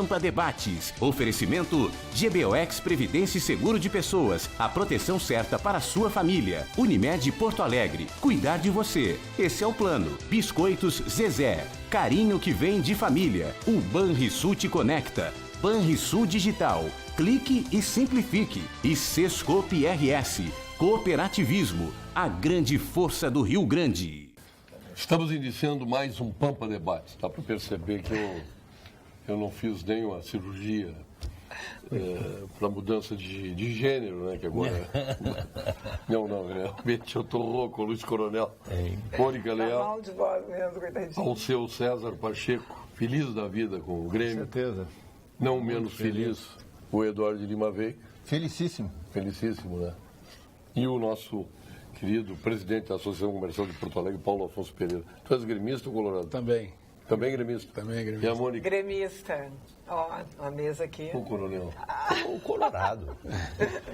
Pampa Debates. Oferecimento GBOX Previdência e Seguro de Pessoas. A proteção certa para a sua família. Unimed Porto Alegre. Cuidar de você. Esse é o plano. Biscoitos Zezé. Carinho que vem de família. O Banrisul te conecta. Banrisul Digital. Clique e simplifique. E Sescope RS. Cooperativismo. A grande força do Rio Grande. Estamos iniciando mais um Pampa Debate. Dá para perceber que eu não fiz nenhuma cirurgia para mudança de gênero, né? Que agora... Não, realmente eu estou rouco, Luiz Coronel. Mônica Leal. Tá mal de voz mesmo, coitadinho. Ao seu César Pacheco, feliz da vida com o Grêmio. Com certeza. Não menos feliz, o Eduardo de Lima Veiga. Felicíssimo. Felicíssimo, né? E o nosso querido presidente da Associação Comercial de Porto Alegre, Paulo Afonso Pereira. Tu és gremista ou colorado? Também. Também gremista? Também gremista. E a Mônica? Gremista. Ó, a mesa aqui. O coronel. O colorado.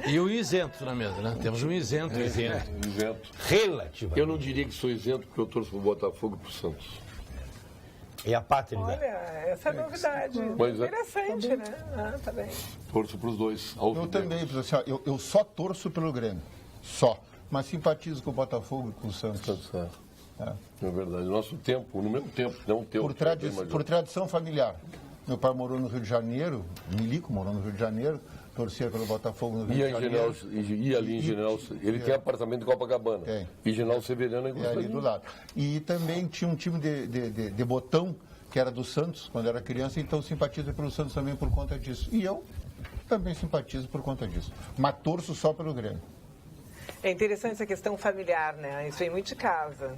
E o isento na mesa, né? Temos um isento. Isento. Relativamente. Eu não diria que sou isento porque eu torço pro Botafogo e pro Santos. É a pátria. Olha, essa é a novidade. Pois é. Interessante, né? Ah, tá bem. Torço pros dois. Eu também, assim, eu só torço pelo Grêmio. Só. Mas simpatizo com o Botafogo e com o Santos. É verdade. Nosso tempo, no mesmo tempo, não o teu. Por tradição familiar. Meu pai morou no Rio de Janeiro, Milico morou no Rio de Janeiro, torcia pelo Botafogo no Rio de Janeiro. E ali em General, ele tem apartamento em Copacabana. Tem. E General Severiano é ali do lado. E também tinha um time de botão, que era do Santos, quando era criança, então simpatizo pelo Santos também por conta disso. E eu também simpatizo por conta disso. Mas torço só pelo Grêmio. É interessante essa questão familiar, né? Isso vem muito de casa.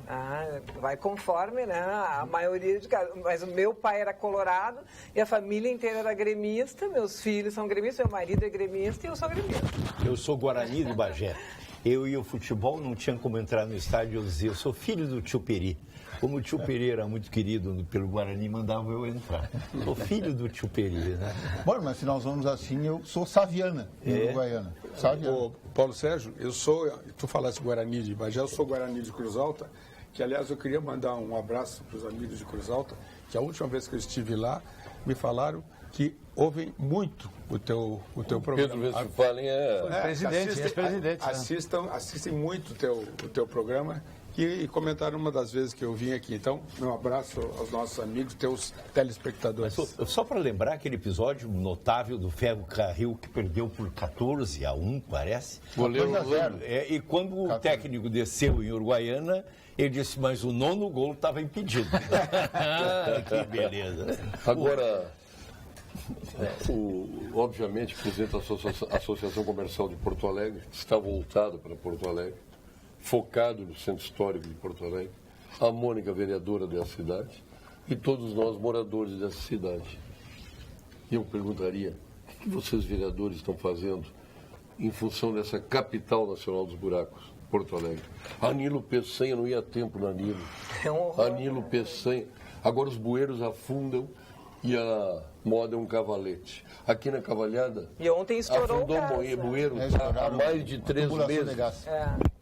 Vai conforme, né? A maioria de casa. Mas o meu pai era colorado e a família inteira era gremista. Meus filhos são gremistas, meu marido é gremista e eu sou gremista. Eu sou Guarani de Bagé. Eu ia ao futebol, não tinha como entrar no estádio. Eu dizia, eu sou filho do tio Peri. Como o tio Peri era muito querido pelo Guarani, mandava eu entrar. Sou filho do tio Peri, né? Bom, mas se nós vamos assim, eu sou saviana, uruguaiana. Ô, Paulo Sérgio, tu falaste Guarani de Bagé, eu sou Guarani de Cruz Alta, que aliás eu queria mandar um abraço para os amigos de Cruz Alta, que a última vez que eu estive lá, me falaram que ouvem muito o teu programa. Pedro Westphalen ex-presidente. Assistem muito o teu programa e comentaram uma das vezes que eu vim aqui. Então, meu abraço aos nossos amigos, teus telespectadores. Mas, só para lembrar aquele episódio notável do Ferro Carril que perdeu por 14-1, parece. Goleiro e quando o técnico desceu em Uruguaiana, ele disse, mas o 9º gol estava impedido. Que beleza. Agora, obviamente, o presidente da Associação Comercial de Porto Alegre está voltado para Porto Alegre, focado no centro histórico de Porto Alegre, a Mônica, vereadora dessa cidade, e todos nós, moradores dessa cidade. E eu perguntaria, o que vocês, vereadores, estão fazendo em função dessa capital nacional dos buracos, Porto Alegre? Anilo Peçanha, não ia a tempo na Anilo. Anilo Peçanha. Agora os bueiros afundam e a moda é um cavalete. Aqui na Cavalhada, e ontem estourou afundou o bueiro há mais de 3 meses.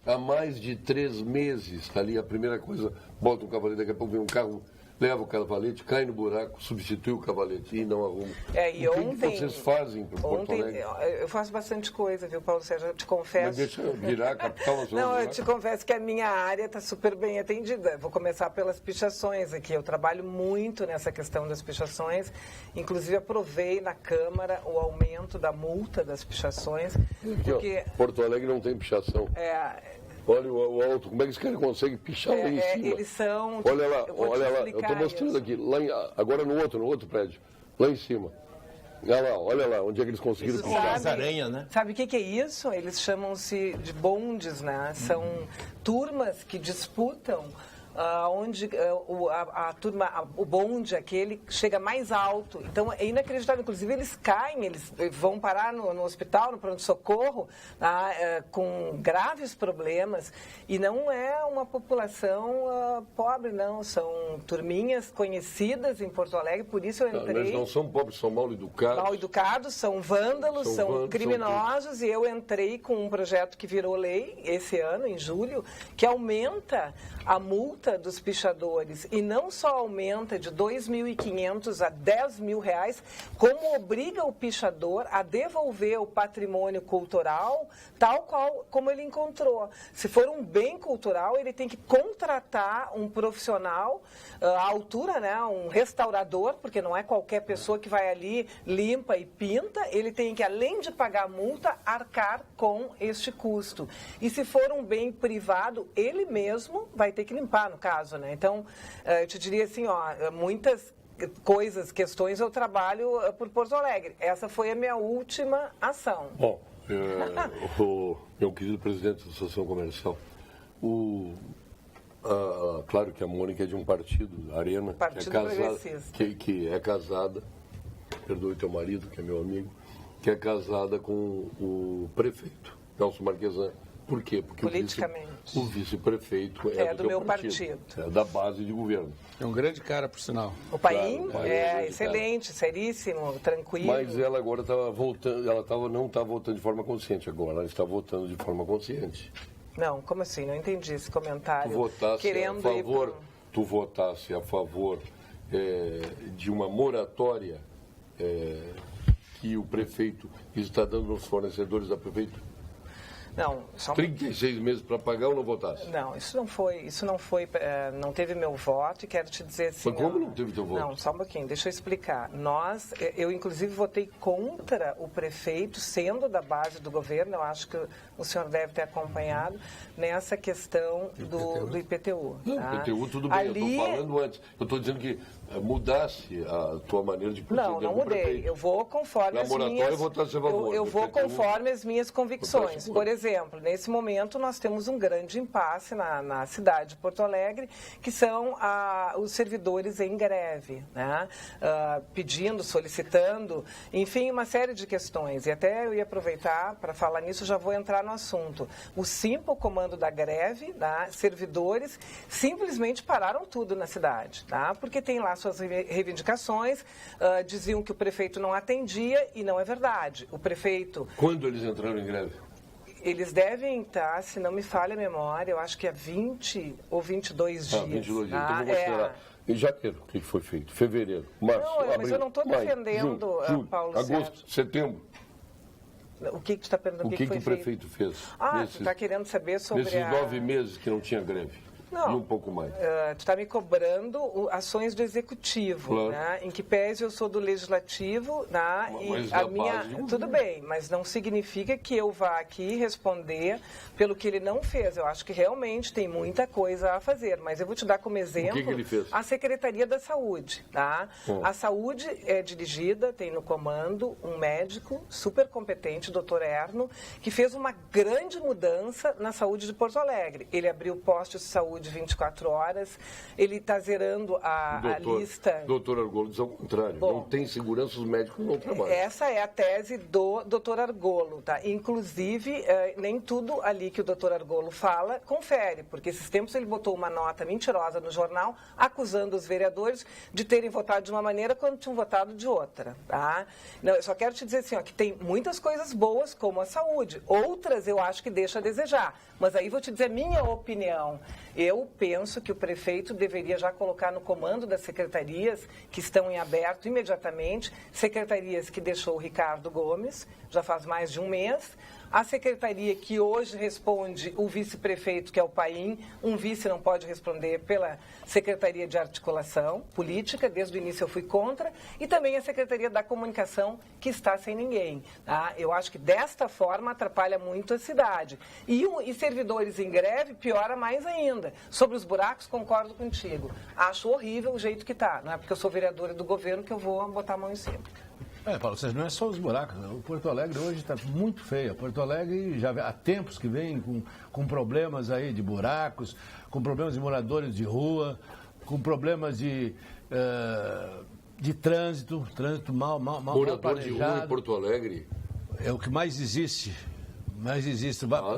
Há mais de 3 meses, ali a primeira coisa, bota um cavalete, daqui a pouco vem um carro, leva o cavalete, cai no buraco, substitui o cavalete e não arruma. E ontem, o que vocês fazem para Porto Alegre? Eu faço bastante coisa, viu, Paulo Sérgio? Eu te confesso. Mas deixa eu virar a capital nacional. Não, eu te confesso que a minha área está super bem atendida. Vou começar pelas pichações aqui. Eu trabalho muito nessa questão das pichações. Inclusive, aprovei na Câmara o aumento da multa das pichações. Porque Porto Alegre não tem pichação. Olha o alto, como é que esse cara consegue pichar lá em cima? Eles são... Olha lá, eu estou mostrando aqui, agora no outro prédio, lá em cima. Olha lá, onde é que eles conseguiram pichar? As aranhas, né? Sabe o que é isso? Eles chamam-se de bondes, né? São turmas que disputam onde a turma, o bonde, aquele chega mais alto. Então, é inacreditável. Inclusive, eles caem, eles vão parar no hospital, no pronto-socorro, com graves problemas. E não é uma população pobre, não. São turminhas conhecidas em Porto Alegre, por isso eu entrei... Eles não são pobres, são mal educados. Mal educados, são vândalos, são criminosos. E eu entrei com um projeto que virou lei esse ano, em julho, que aumenta a multa multa dos pichadores e não só aumenta de R$ 2.500 a R$ 10.000, como obriga o pichador a devolver o patrimônio cultural tal qual como ele encontrou. Se for um bem cultural, ele tem que contratar um profissional à altura, né, um restaurador, porque não é qualquer pessoa que vai ali, limpa e pinta, ele tem que, além de pagar a multa, arcar com este custo. E se for um bem privado, ele mesmo vai ter que limpar, no caso, né? Então, eu te diria assim, ó, muitas coisas, questões, eu trabalho por Porto Alegre. Essa foi a minha última ação. Bom, meu querido presidente da Associação Comercial, claro que a Mônica é de um partido, Arena, que é casada, perdoe teu marido, que é meu amigo, que é casada com o prefeito, Nelson Marquesan. Por quê? Porque o vice-prefeito é do meu partido. É da base de governo. É um grande cara, por sinal. O Paim é excelente, seríssimo, tranquilo. Mas ela agora estava voltando, não está votando de forma consciente agora, ela está votando de forma consciente. Não, como assim? Não entendi esse comentário. Tu votasse a favor de uma moratória que o prefeito está dando aos fornecedores da prefeitura? Não, 36 meses para pagar ou não votasse? Não, isso não foi, não teve meu voto e quero te dizer assim... Mas como não teve teu voto? Não, só um pouquinho, deixa eu explicar. Eu inclusive votei contra o prefeito, sendo da base do governo, eu acho que o senhor deve ter acompanhado, nessa questão do IPTU. Não, tá? IPTU tudo bem, eu estou falando antes. Eu estou dizendo que mudasse a tua maneira de proceder. Não mudei. Prefeito. Eu vou conforme as minhas... Eu vou conforme as minhas convicções. Por exemplo, nesse momento nós temos um grande impasse na cidade de Porto Alegre, que são os servidores em greve, né? Pedindo, solicitando, enfim, uma série de questões. E até eu ia aproveitar para falar nisso, já vou entrar no assunto. O simples comando da greve, tá? Servidores, simplesmente pararam tudo na cidade, tá? Porque tem lá suas reivindicações, diziam que o prefeito não atendia e não é verdade. O prefeito... Quando eles entraram em greve? Eles devem estar, se não me falha a memória, eu acho que é 20 ou 22 dias. 22 dias. Então vamos considerar. Em janeiro, o que foi feito? Fevereiro, março, abril, mas eu não estou defendendo, julho, Paulo agosto, Sérgio. Setembro. O que tu está perguntando? O que o prefeito fez? Tu está querendo saber sobre nesses 9 meses que não tinha greve. Não, e um pouco mais. Tu está me cobrando ações do executivo, claro. Né? Em que pese eu sou do legislativo, né? Mas e a minha tudo bem, mas não significa que eu vá aqui responder pelo que ele não fez. Eu acho que realmente tem muita coisa a fazer, mas eu vou te dar como exemplo que ele fez? A Secretaria da Saúde, tá? A saúde é dirigida, tem no comando um médico super competente, Dr. Erno, que fez uma grande mudança na saúde de Porto Alegre. Ele abriu postos de saúde de 24 horas, ele está zerando a lista... Doutor Argolo diz ao contrário, não tem segurança, os médicos não trabalham. Essa é a tese do doutor Argolo, tá? Inclusive, nem tudo ali que o doutor Argolo fala confere, porque esses tempos ele botou uma nota mentirosa no jornal, acusando os vereadores de terem votado de uma maneira quando tinham votado de outra, tá? Não, eu só quero te dizer assim, ó, que tem muitas coisas boas, como a saúde, outras eu acho que deixa a desejar, mas aí vou te dizer minha opinião. Eu penso que o prefeito deveria já colocar no comando das secretarias que estão em aberto imediatamente, secretarias que deixou o Ricardo Gomes, já faz mais de um mês, a secretaria que hoje responde o vice-prefeito, que é o Paim, um vice não pode responder pela Secretaria de Articulação Política, desde o início eu fui contra, e também a Secretaria da Comunicação, que está sem ninguém. Tá? Eu acho que desta forma atrapalha muito a cidade. E servidores em greve piora mais ainda. Sobre os buracos, concordo contigo. Acho horrível o jeito que está. Não é porque eu sou vereadora do governo que eu vou botar a mão em cima. Paulo Sérgio, não é só os buracos. O Porto Alegre hoje está muito feio. Porto Alegre já há tempos que vem com problemas aí de buracos, com problemas de moradores de rua, com problemas de trânsito mal morador de rua em Porto Alegre? É o que mais existe.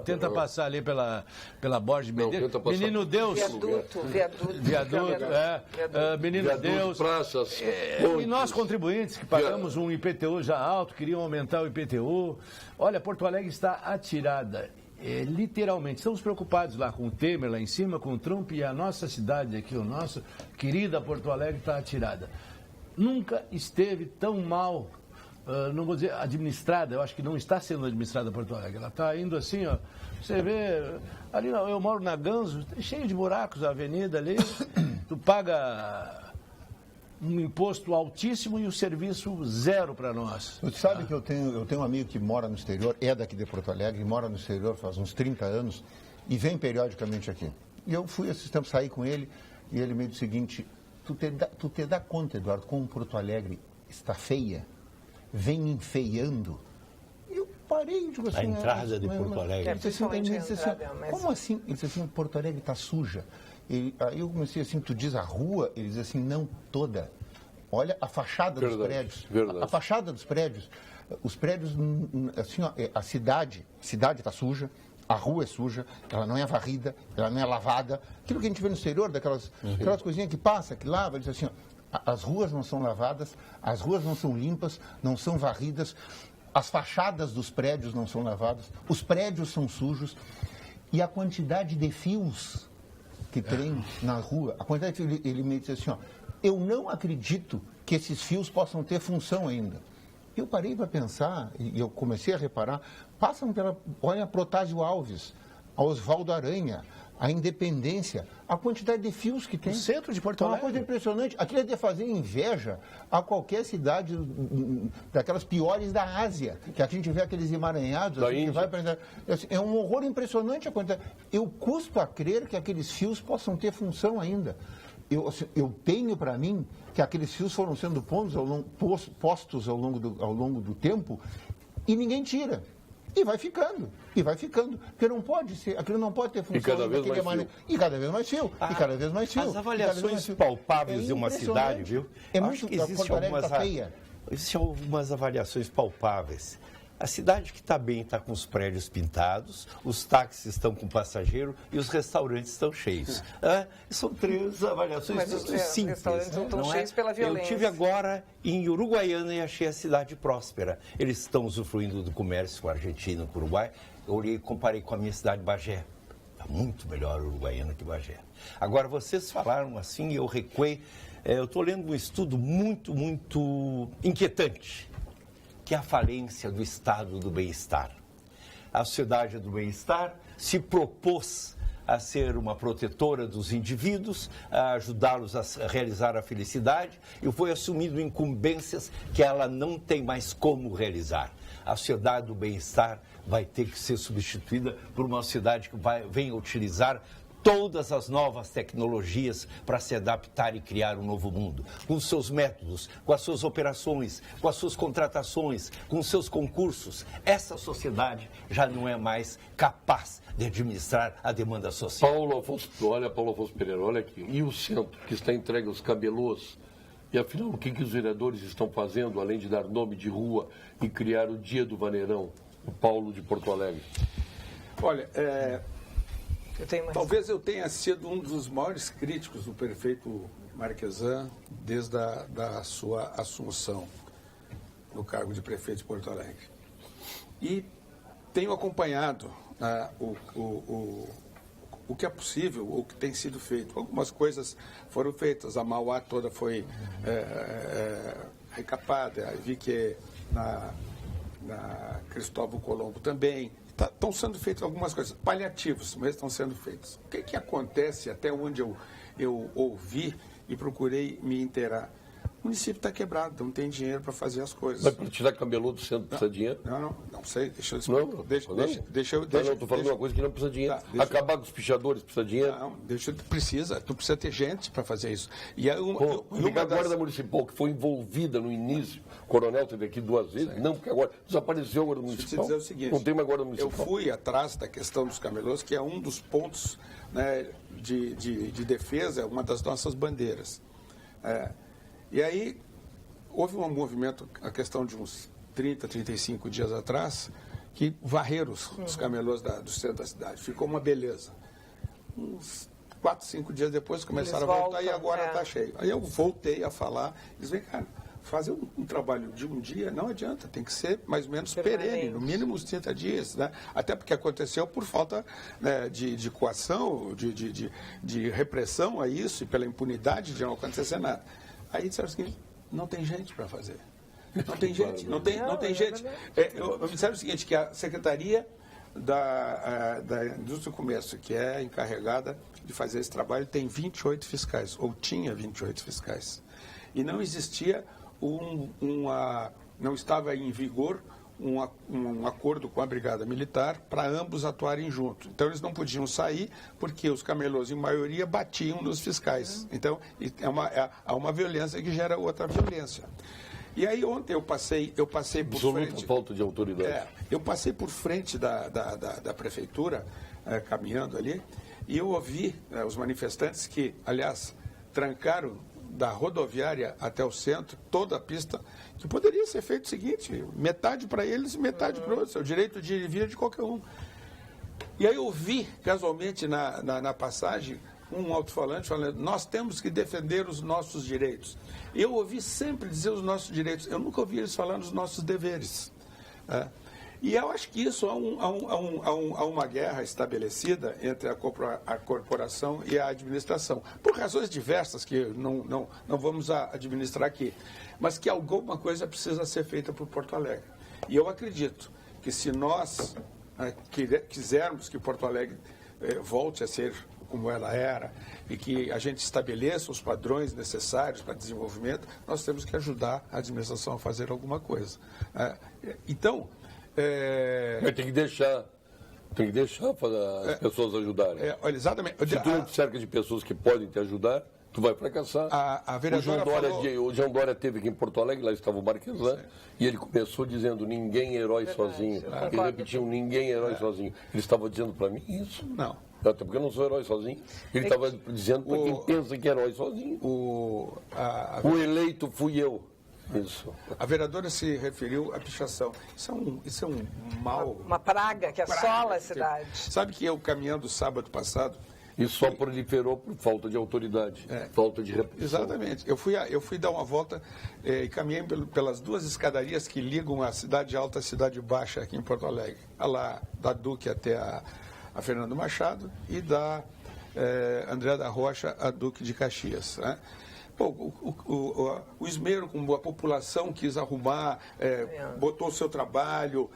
Tenta passar ali pela Borges Medeiros. Menino Deus. Viaduto. Menino Deus. Praças. E nós, contribuintes, que pagamos um IPTU já alto, queriam aumentar o IPTU. Olha, Porto Alegre está atirada. literalmente, estamos preocupados lá com o Temer lá em cima, com o Trump, e a nossa cidade aqui, o nosso querida Porto Alegre está atirada. Nunca esteve tão mal, não vou dizer administrada, eu acho que não está sendo administrada Porto Alegre. Ela está indo assim, ó, você vê, ali eu moro na Ganso, cheio de buracos a avenida ali, tu paga um imposto altíssimo e o serviço zero para nós. Você sabe que eu tenho um amigo que mora no exterior, é daqui de Porto Alegre, mora no exterior faz uns 30 anos e vem periodicamente aqui. E eu fui esses tempos sair com ele e ele me disse o seguinte: tu te dá conta, Eduardo, como Porto Alegre está feia, vem enfeiando. E eu parei e digo assim... A entrada de Porto Alegre. Ele disse assim, como assim? Ele disse assim, Porto Alegre está suja. Aí eu comecei assim, tu diz a rua? Ele diz assim, não toda. Olha a fachada dos prédios. Verdade. A fachada dos prédios. Os prédios, assim, ó, a cidade está suja. A rua é suja, ela não é varrida, ela não é lavada. Aquilo que a gente vê no exterior, aquelas coisinhas que passa, que lava, ele diz assim, ó, as ruas não são lavadas, as ruas não são limpas, não são varridas, as fachadas dos prédios não são lavadas, os prédios são sujos e a quantidade de fios que tem na rua, a quantidade de fios, ele me disse assim, ó, eu não acredito que esses fios possam ter função ainda. Eu parei para pensar e eu comecei a reparar, olha a Protásio Alves, a Oswaldo Aranha, a Independência, a quantidade de fios que tem. O centro de Porto Alegre. É uma coisa impressionante. Aquilo é de fazer inveja a qualquer cidade daquelas piores da Ásia, que a gente vê aqueles emaranhados. Assim, que vai pra... É um horror impressionante a quantidade. Eu custo a crer que aqueles fios possam ter função ainda. Eu tenho para mim que aqueles fios foram sendo postos ao longo do tempo e ninguém tira. E vai ficando. Porque não pode ser, aquilo não pode ter função. E cada vez mais fio. E cada vez mais fio. E cada vez mais fio. As avaliações palpáveis de uma cidade, viu? É muito que existem algumas avaliações palpáveis. A cidade que está bem está com os prédios pintados, os táxis estão com passageiro e os restaurantes estão cheios. São três avaliações simples. Os restaurantes não estão cheios pela violência. Eu estive agora em Uruguaiana e achei a cidade próspera. Eles estão usufruindo do comércio com a Argentina, com o Uruguai. Eu olhei e comparei com a minha cidade, Bagé. Está muito melhor Uruguaiana que Bagé. Agora, vocês falaram assim e eu recuei. Eu estou lendo um estudo muito, muito inquietante, que é a falência do estado do bem-estar. A sociedade do bem-estar se propôs a ser uma protetora dos indivíduos, a ajudá-los a realizar a felicidade e foi assumindo incumbências que ela não tem mais como realizar. A sociedade do bem-estar vai ter que ser substituída por uma sociedade que venha utilizar todas as novas tecnologias para se adaptar e criar um novo mundo, com os seus métodos, com as suas operações, com as suas contratações, com os seus concursos. Essa sociedade já não é mais capaz de administrar a demanda social. Paulo Afonso Pereira, olha aqui. E o centro que está entregue aos camelôs? E afinal, o que os vereadores estão fazendo, além de dar nome de rua e criar o Dia do Vaneirão, o Paulo de Porto Alegre? Olha, talvez eu tenha sido um dos maiores críticos do prefeito Marquesan desde a sua assunção no cargo de prefeito de Porto Alegre. E tenho acompanhado o que é possível, o que tem sido feito. Algumas coisas foram feitas, a Mauá toda foi recapada, vi que na Cristóvão Colombo também. Estão sendo feitas algumas coisas, paliativos, mas estão sendo feitos. O que acontece, até onde eu ouvi e procurei me inteirar? O município está quebrado, não tem dinheiro para fazer as coisas. Mas para tirar camelô do centro precisa de dinheiro? Não sei, deixa eu explicar. Estou falando uma coisa que não precisa de dinheiro. Acabar com os pichadores precisa de dinheiro? Não, tu precisa ter gente para fazer isso. E a Guarda Municipal, que foi envolvida no início, o coronel teve aqui 2 vezes, não, porque agora desapareceu a Guarda Municipal. Deixa eu te dizer o seguinte, não tem mais Guarda Municipal. Eu fui atrás da questão dos camelôs, que é um dos pontos, né, de defesa, uma das nossas bandeiras. E aí, houve um movimento, a questão de uns 30, 35 dias atrás, que varreram os camelôs do centro da cidade. Ficou uma beleza. Uns 4, 5 dias depois começaram a voltar e agora está cheio. Aí eu voltei a falar, eles vem, cara, fazer um trabalho de um dia não adianta, tem que ser mais ou menos perene, no mínimo uns 30 dias, né? Até porque aconteceu por falta, né, de coação, de repressão a isso e pela impunidade de não acontecer nada. Aí disseram o seguinte, não tem gente para fazer. Não tem gente, não tem gente. Me disseram o seguinte, que a Secretaria da Indústria e Comércio, que é encarregada de fazer esse trabalho, tem 28 fiscais, ou tinha 28 fiscais. E não existia não estava em vigor um acordo com a Brigada Militar para ambos atuarem juntos. Então, eles não podiam sair porque os camelôs, em maioria, batiam nos fiscais. Então, há uma violência que gera outra violência. E aí, ontem eu passei por absoluta frente... falta de autoridade. Eu passei por frente da prefeitura, caminhando ali, e eu ouvi os manifestantes que, aliás, trancaram da rodoviária até o centro, toda a pista, que poderia ser feito o seguinte, metade para eles e metade para outros, é o direito de ir e vir de qualquer um. E aí eu vi, casualmente, na passagem, um alto-falante falando, nós temos que defender os nossos direitos. Eu ouvi sempre dizer os nossos direitos, eu nunca ouvi eles falando os nossos deveres. E eu acho que isso há uma guerra estabelecida entre a corporação e a administração, por razões diversas que não vamos administrar aqui, mas que alguma coisa precisa ser feita por Porto Alegre. E eu acredito que se nós quisermos que Porto Alegre volte a ser como ela era e que a gente estabeleça os padrões necessários para desenvolvimento, nós temos que ajudar a administração a fazer alguma coisa. Então... Mas tem que deixar para as pessoas ajudarem. Olha, exatamente. Se tu não te cerca de pessoas que podem te ajudar, tu vai fracassar. A vereadora o João Dória esteve aqui em Porto Alegre, lá estava o Marquesan, e ele começou dizendo, ninguém é herói sozinho. Ele repetiu, ninguém é herói sozinho. Ele estava dizendo para mim isso. Não. Até porque eu não sou herói sozinho. Ele estava dizendo para quem pensa que é herói sozinho. O eleito fui eu. Isso. A vereadora se referiu à pichação. Isso é um mal... Uma praga que assola a cidade. Sabe que eu, caminhando sábado passado... Isso só proliferou por falta de autoridade, falta de repressão. Exatamente. Eu fui dar uma volta e caminhei pelas duas escadarias que ligam a Cidade Alta à Cidade Baixa aqui em Porto Alegre. Lá da Duque até a Fernando Machado e da André da Rocha a Duque de Caxias, né? O esmero como a população quis arrumar, botou o seu trabalho,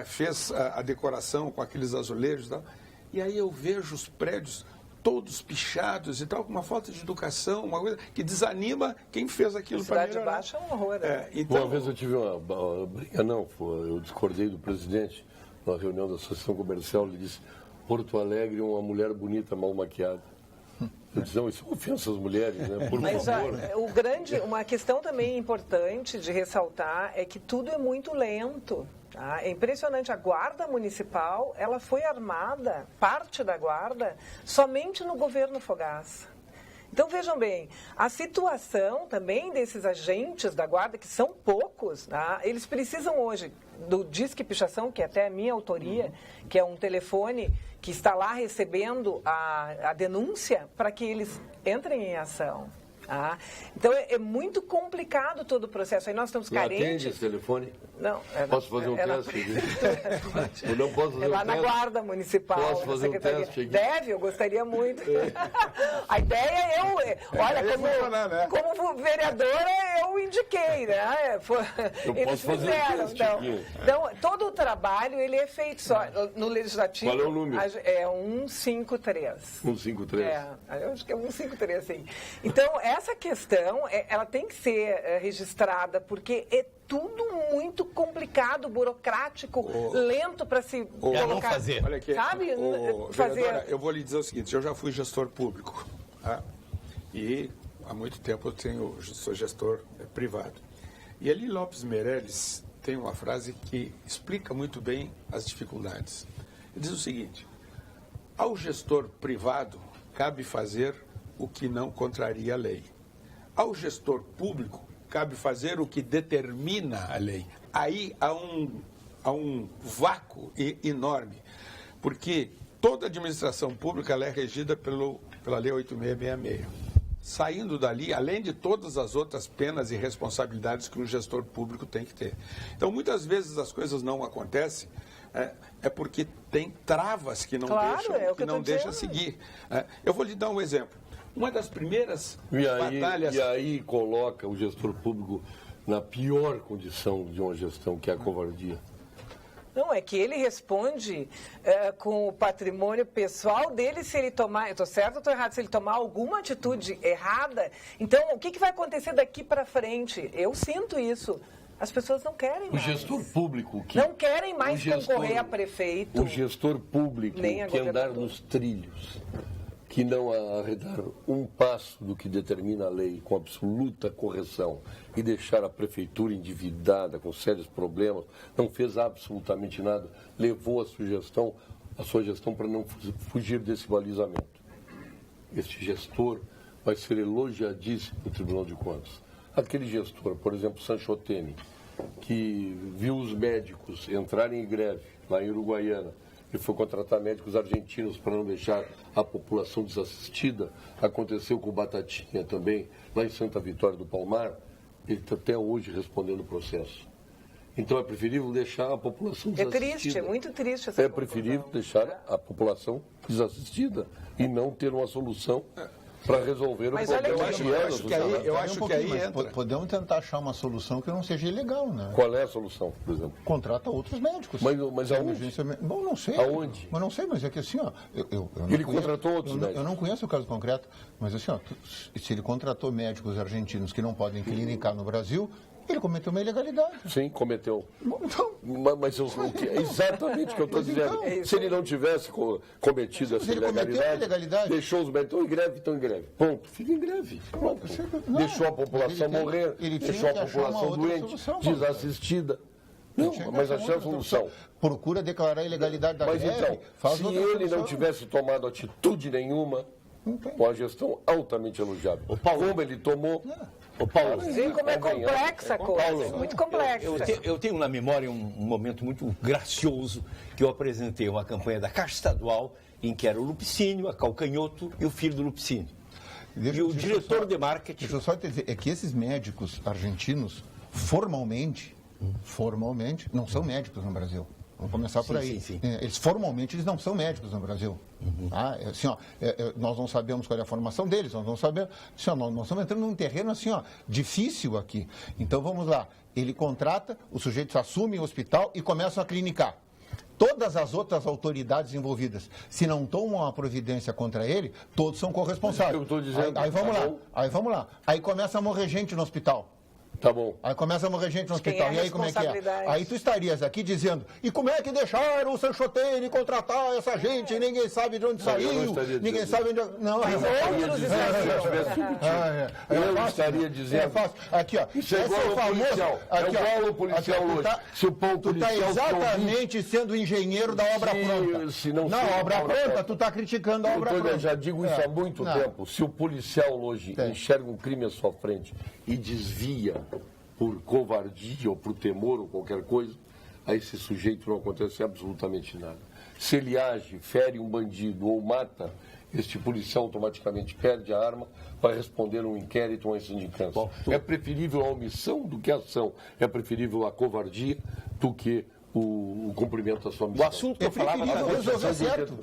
fez a decoração com aqueles azulejos e tal. E aí eu vejo os prédios todos pichados e tal, com uma falta de educação, uma coisa que desanima quem fez aquilo para melhorar. Cidade Baixa é um horror. Então... Uma vez eu tive uma briga, eu discordei do presidente numa reunião da Associação Comercial, ele disse, Porto Alegre é uma mulher bonita, mal maquiada. Eu disse, não, isso ofensa as mulheres, né? Por favor. Uma questão também importante de ressaltar é que tudo é muito lento. Tá? É impressionante, a Guarda Municipal, ela foi armada, parte da Guarda, somente no governo Fogaça. Então, vejam bem, a situação também desses agentes da Guarda, que são poucos, tá? Eles precisam hoje do Disque Pichação, que é até a minha autoria, que é um telefone que está lá recebendo a denúncia para que eles entrem em ação. Tá? Então, é muito complicado todo o processo. Aí nós estamos carentes. Atende esse telefone? Não. Posso fazer um teste? Eu não posso fazer lá na Guarda Municipal. Posso fazer um teste aqui? Deve, eu gostaria muito. A ideia como vereadora, eu indiquei, né? Eles posso fazer um teste aqui. Então, todo o trabalho, ele é feito só no Legislativo. Qual é o número? É 153. 153? Eu acho que é 153, sim. Então, essa questão, ela tem que ser registrada, porque é tudo muito complicado, burocrático, lento para se colocar. Não fazer. Olha aqui, sabe? Vereadora, eu vou lhe dizer o seguinte, eu já fui gestor público, tá? E há muito tempo eu sou gestor privado. E Eli Lopes Meirelles tem uma frase que explica muito bem as dificuldades. Ele diz o seguinte, ao gestor privado cabe fazer o que não contraria a lei. Ao gestor público, cabe fazer o que determina a lei. Aí há um vácuo enorme, porque toda administração pública ela é regida pela Lei 8666. saindo dali, além de todas as outras penas e responsabilidades que um gestor público tem que ter. Então, muitas vezes as coisas não acontecem porque tem travas que não deixam seguir. Eu vou lhe dar um exemplo. Uma das primeiras batalhas... E aí coloca o gestor público na pior condição de uma gestão, que é a covardia. Não, é que ele responde com o patrimônio pessoal dele se ele tomar, eu estou certo ou estou errado, se ele tomar alguma atitude errada. Então, o que vai acontecer daqui para frente? Eu sinto isso. As pessoas não querem mais. O gestor público que... Não querem mais concorrer a prefeito. O gestor público que andar nos trilhos, que não arredar um passo do que determina a lei com absoluta correção e deixar a prefeitura endividada, com sérios problemas, não fez absolutamente nada, levou a sua gestão para não fugir desse balizamento. Este gestor vai ser elogiadíssimo no Tribunal de Contas. Aquele gestor, por exemplo, Sanchoteni, que viu os médicos entrarem em greve lá em Uruguaiana e foi contratar médicos argentinos para não deixar a população desassistida, aconteceu com o Batatinha também, lá em Santa Vitória do Palmar, ele está até hoje respondendo o processo. Então é preferível deixar a população desassistida. É triste, é muito triste essa É preferível deixar a população desassistida e não ter uma solução para resolver o problema. Eu acho que aí entra. Podemos tentar achar uma solução que não seja ilegal, né? Qual é a solução, por exemplo? Contrata outros médicos. Mas aonde? Bom, não sei. Aonde? Mas não sei, mas é que assim, ó... Ele contratou outros médicos. Eu não conheço o caso concreto, mas assim, ó, se ele contratou médicos argentinos que não podem clinicar no Brasil, ele cometeu uma ilegalidade. Sim, cometeu. Bom, então... Mas é exatamente o que eu estou dizendo. Então, se ele não tivesse cometido essa ilegalidade, deixou os médicos, estão em greve. Ponto. Fica em greve. Pronto. Deixou a população morrer, deixou a população doente, desassistida. Não, mas achou a solução. Procura declarar a ilegalidade da greve. Mas então, se ele não tivesse tomado atitude nenhuma, com a gestão altamente elogiável. Como ele tomou... O Paulo, vê como é complexa a coisa, muito complexa. Eu tenho na memória um momento muito gracioso que eu apresentei uma campanha da Caixa Estadual em que era o Lupicínio, a Calcanhoto e o filho do Lupicínio. E o diretor de marketing... Deixa eu só te dizer, é que esses médicos argentinos, formalmente, não são médicos no Brasil. Vamos começar por aí. Sim. Eles formalmente eles não são médicos no Brasil. Assim, nós não sabemos qual é a formação deles, nós não sabemos. Assim, nós estamos entrando num terreno assim, difícil aqui. Então vamos lá. Ele contrata, os sujeitos assumem o hospital e começam a clinicar. Todas as outras autoridades envolvidas, se não tomam a providência contra ele, todos são corresponsáveis. Eu estou dizendo. Aí vamos lá. Aí começa a morrer gente no hospital. Tá bom. Aí começa a morrer gente no hospital. E aí como é que é? Aí tu estarias aqui dizendo, e como é que deixaram o Sanchoteni contratar essa gente? Ninguém sabe de onde saiu, ninguém sabe onde... Não, eu estaria dizendo... É fácil. Aqui, ó. Isso é igual ao policial. É igual ao policial hoje. Se o pão tu está exatamente sendo engenheiro da obra pronta. Na obra pronta, tu está criticando a obra pronta. Eu já digo isso há muito tempo. Se o policial hoje enxerga um crime à sua frente e desvia por covardia ou por temor ou qualquer coisa, a esse sujeito não acontece absolutamente nada. Se ele age, fere um bandido ou mata, este policial automaticamente perde a arma para responder um inquérito ou uma sindicância. É preferível a omissão do que a ação. É preferível a covardia do que o cumprimento da sua missão. O assunto que eu falava...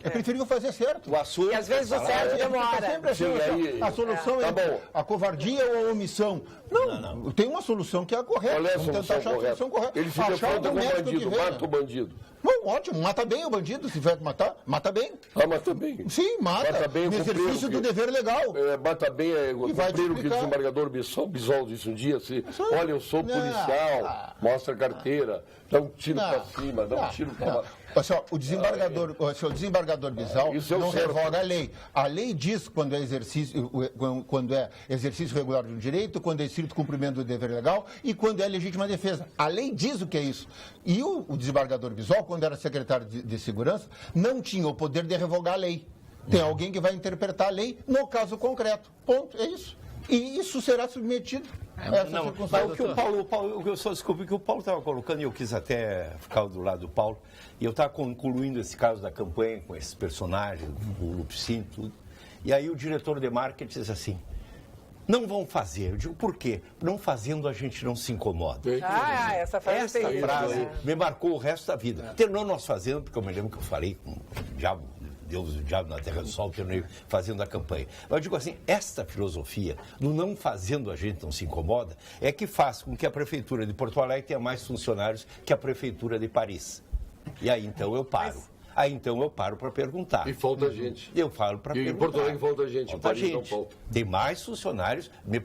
É preferível fazer certo. O assunto e às vezes o certo demora. Sempre a solução é a covardia ou a omissão. Não. Tem uma solução que é a correta. Qual é a solução correta? Ele se defronta com o bandido, mata o bandido. Bom, ótimo, mata bem o bandido, se tiver que matar, mata bem. Mata bem. Sim, mata bem no exercício do dever legal. Mata bem, cumprir o que o desembargador Bisol disse um dia, olha, eu sou policial, mostra a carteira, dá um tiro para cima, dá um tiro para baixo. O desembargador Bisol não revoga a lei. A lei diz quando é exercício regular de um direito, quando é estrito cumprimento do dever legal e quando é legítima defesa. A lei diz o que é isso. E o desembargador Bisol, quando era secretário de Segurança, não tinha o poder de revogar a lei. Tem alguém que vai interpretar a lei no caso concreto. Ponto. É isso. E isso será submetido a essa circunstância. O que eu só descobri que o Paulo estava colocando, e eu quis até ficar do lado do Paulo, e eu estava concluindo esse caso da campanha com esses personagens, o Lupicínio e tudo. E aí o diretor de marketing diz assim, Não vão fazer. Eu digo, por quê? Não fazendo a gente não se incomoda. Essa frase Essa tem isso, frase né? me marcou o resto da vida. Terminou nós fazendo, porque eu me lembro que eu falei com o diabo, Deus e o diabo na terra do sol, terminei fazendo a campanha. Mas eu digo assim, esta filosofia do não fazendo a gente não se incomoda é que faz com que a Prefeitura de Porto Alegre tenha mais funcionários que a Prefeitura de Paris. E aí então eu paro. Aí então eu paro para perguntar. E falta gente. Eu falo para perguntar. E em Porto Alegre falta gente, em Paris não falta. Tem mais funcionários, me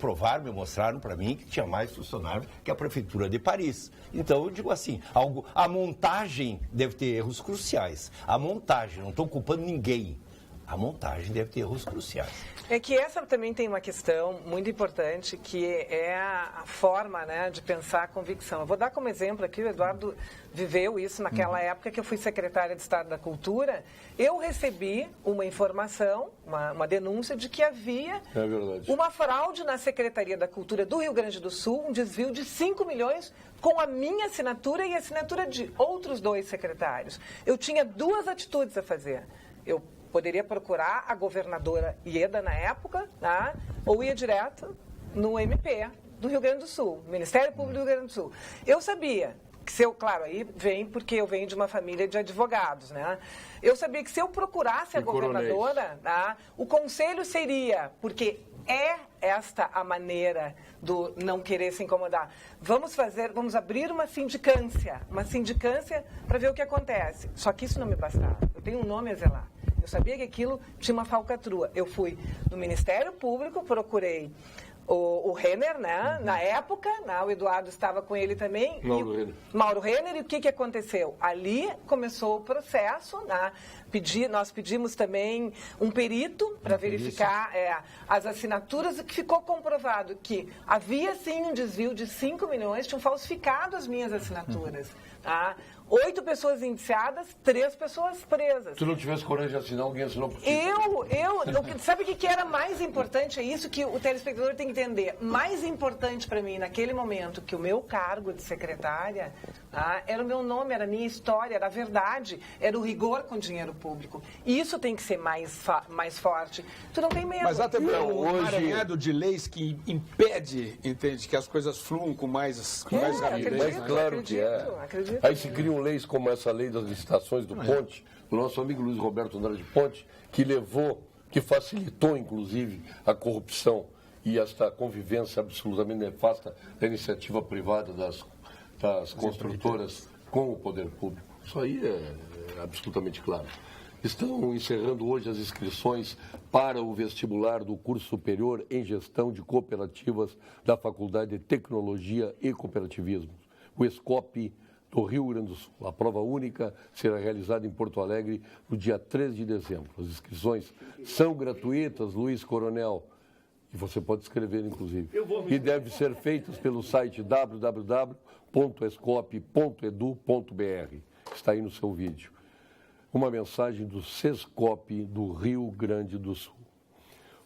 mostraram para mim que tinha mais funcionários que a Prefeitura de Paris. Então eu digo assim, a montagem deve ter erros cruciais. A montagem, não estou culpando ninguém. A montagem deve ter erros cruciais. É que essa também tem uma questão muito importante, que é a forma, né, de pensar a convicção. Eu vou dar como exemplo aqui, o Eduardo viveu isso naquela época que eu fui secretária de Estado da Cultura. Eu recebi uma informação, uma denúncia de que havia uma fraude na Secretaria da Cultura do Rio Grande do Sul, um desvio de 5 milhões com a minha assinatura e a assinatura de outros 2 secretários. Eu tinha 2 atitudes a fazer. Eu poderia procurar a governadora Ieda na época, tá? Ou ia direto no MP do Rio Grande do Sul, Ministério Público do Rio Grande do Sul. Eu sabia que se eu, claro, aí vem porque eu venho de uma família de advogados, né? Eu sabia que se eu procurasse a governadora, tá? O conselho seria, porque é esta a maneira do não querer se incomodar. Vamos abrir uma sindicância para ver o que acontece. Só que isso não me bastava. Eu tenho um nome a zelar. Eu sabia que aquilo tinha uma falcatrua. Eu fui no Ministério Público, procurei o Renner, né? Na época, né? O Eduardo estava com ele também. Mauro Renner. E o que aconteceu? Ali começou o processo, né? Nós pedimos também um perito para verificar as assinaturas, e que ficou comprovado que havia sim um desvio de 5 milhões, tinham falsificado as minhas assinaturas. Tá? 8 pessoas indiciadas, 3 pessoas presas. Se tu não tivesse coragem de assinar, alguém assinou por ti. Sabe o que era mais importante? É isso que o telespectador tem que entender. Mais importante para mim, naquele momento, que o meu cargo de secretária, tá, era o meu nome, era a minha história, era a verdade, era o rigor com o dinheiro público. E isso tem que ser mais forte. Tu não tem medo. Mas há também um emaranhado de leis que impede, entende, que as coisas fluam com mais rapidez. Mas claro que é. Acredito. Aí se criam leis como essa lei das licitações do Ponte, do nosso amigo Luiz Roberto Andrade Ponte, que facilitou, inclusive, a corrupção e esta convivência absolutamente nefasta da iniciativa privada das construtoras com o poder público. Isso aí é absolutamente claro. Estão encerrando hoje as inscrições para o vestibular do curso superior em gestão de cooperativas da Faculdade de Tecnologia e Cooperativismo, o ESCOP do Rio Grande do Sul. A prova única será realizada em Porto Alegre no dia 13 de dezembro. As inscrições são gratuitas, Luiz Coronel, e você pode escrever, inclusive. E devem ser feitas pelo site www.escop.edu.br. Está aí no seu vídeo. Uma mensagem do SESCOP do Rio Grande do Sul.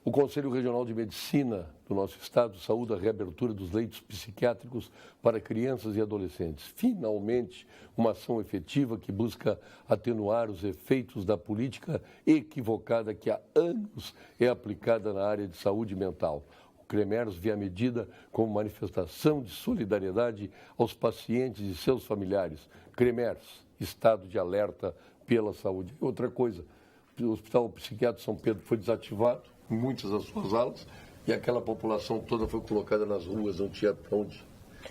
O Conselho Regional de Medicina do nosso estado saúda a reabertura dos leitos psiquiátricos para crianças e adolescentes. Finalmente, uma ação efetiva que busca atenuar os efeitos da política equivocada que há anos é aplicada na área de saúde mental. O CREMERS vê a medida como manifestação de solidariedade aos pacientes e seus familiares. CREMERS, estado de alerta pela saúde. Outra coisa, o Hospital Psiquiátrico São Pedro foi desativado, muitas das suas alas, e aquela população toda foi colocada nas ruas, não tinha para onde.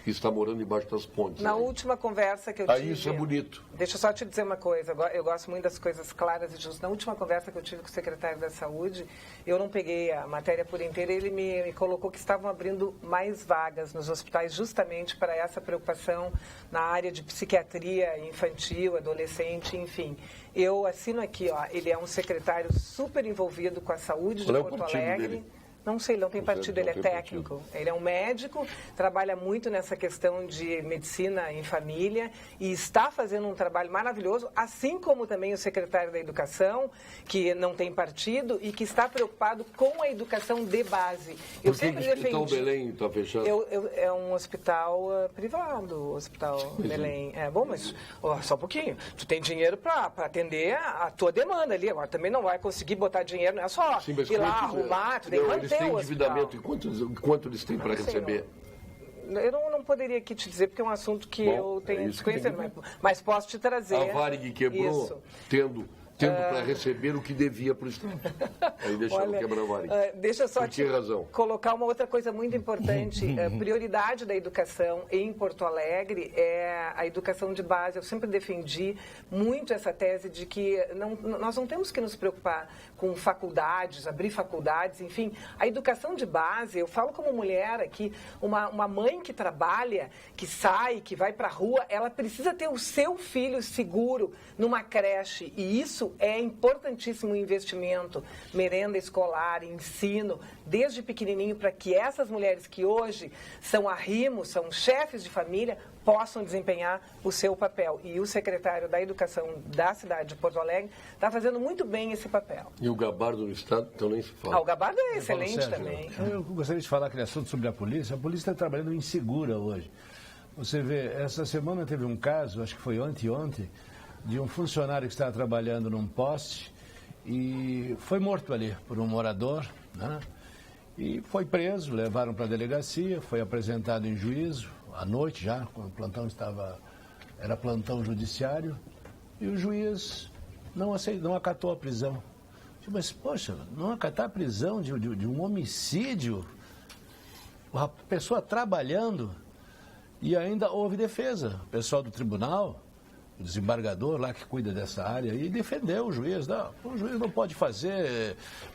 E está morando embaixo das pontes. Na última conversa que eu tive... Aí isso é bonito. Deixa eu só te dizer uma coisa, eu gosto muito das coisas claras e justas. Na última conversa que eu tive com o secretário da Saúde, eu não peguei a matéria por inteira, ele me colocou que estavam abrindo mais vagas nos hospitais justamente para essa preocupação na área de psiquiatria infantil, adolescente, enfim. Eu assino aqui, ó, ele é um secretário super envolvido com a saúde de Porto Alegre. Dele? Não sei, ele não tem partido, ele é técnico. Ele é um médico, trabalha muito nessa questão de medicina em família e está fazendo um trabalho maravilhoso, assim como também o secretário da Educação, que não tem partido e que está preocupado com a educação de base. Por que o Hospital Belém está fechado? É um hospital privado, o Hospital Belém. É bom, mas só um pouquinho. Tu tem dinheiro para atender a tua demanda ali. Agora também não vai conseguir botar dinheiro, não é só ir lá arrumar, tu tem que manter tem hospital. endividamento e quanto eles têm para receber? Eu não poderia aqui te dizer, porque é um assunto que eu tenho desconhecimento, mas posso te trazer. A Varig quebrou isso. tendo para receber o que devia para o Estado. Aí deixaram quebrar a Varig. Deixa eu só Por que razão? colocar uma outra coisa muito importante. Prioridade da educação em Porto Alegre é a educação de base. Eu sempre defendi muito essa tese de que nós não temos que nos preocupar com faculdades, abrir faculdades, enfim. A educação de base, eu falo como mulher aqui, uma mãe que trabalha, que sai, que vai para a rua, ela precisa ter o seu filho seguro numa creche. E isso é importantíssimo, o investimento, merenda escolar, ensino, desde pequenininho, para que essas mulheres que hoje são arrimos, são chefes de família, possam desempenhar o seu papel. E o secretário da Educação da cidade de Porto Alegre está fazendo muito bem esse papel. E o gabardo no Estado, então nem se fala. O gabardo é excelente também. Eu gostaria de falar aquele assunto sobre a polícia. A polícia está trabalhando insegura hoje. Você vê, essa semana teve um caso, acho que foi ontem, de um funcionário que estava trabalhando num poste e foi morto ali por um morador, né? E foi preso, levaram para a delegacia, foi apresentado em juízo, à noite já, quando o plantão era plantão judiciário, e o juiz não acatou a prisão. Mas, poxa, não acatar a prisão de um homicídio, a pessoa trabalhando, e ainda houve defesa. O pessoal do tribunal, o desembargador lá que cuida dessa área, e defendeu o juiz. Não, o juiz não pode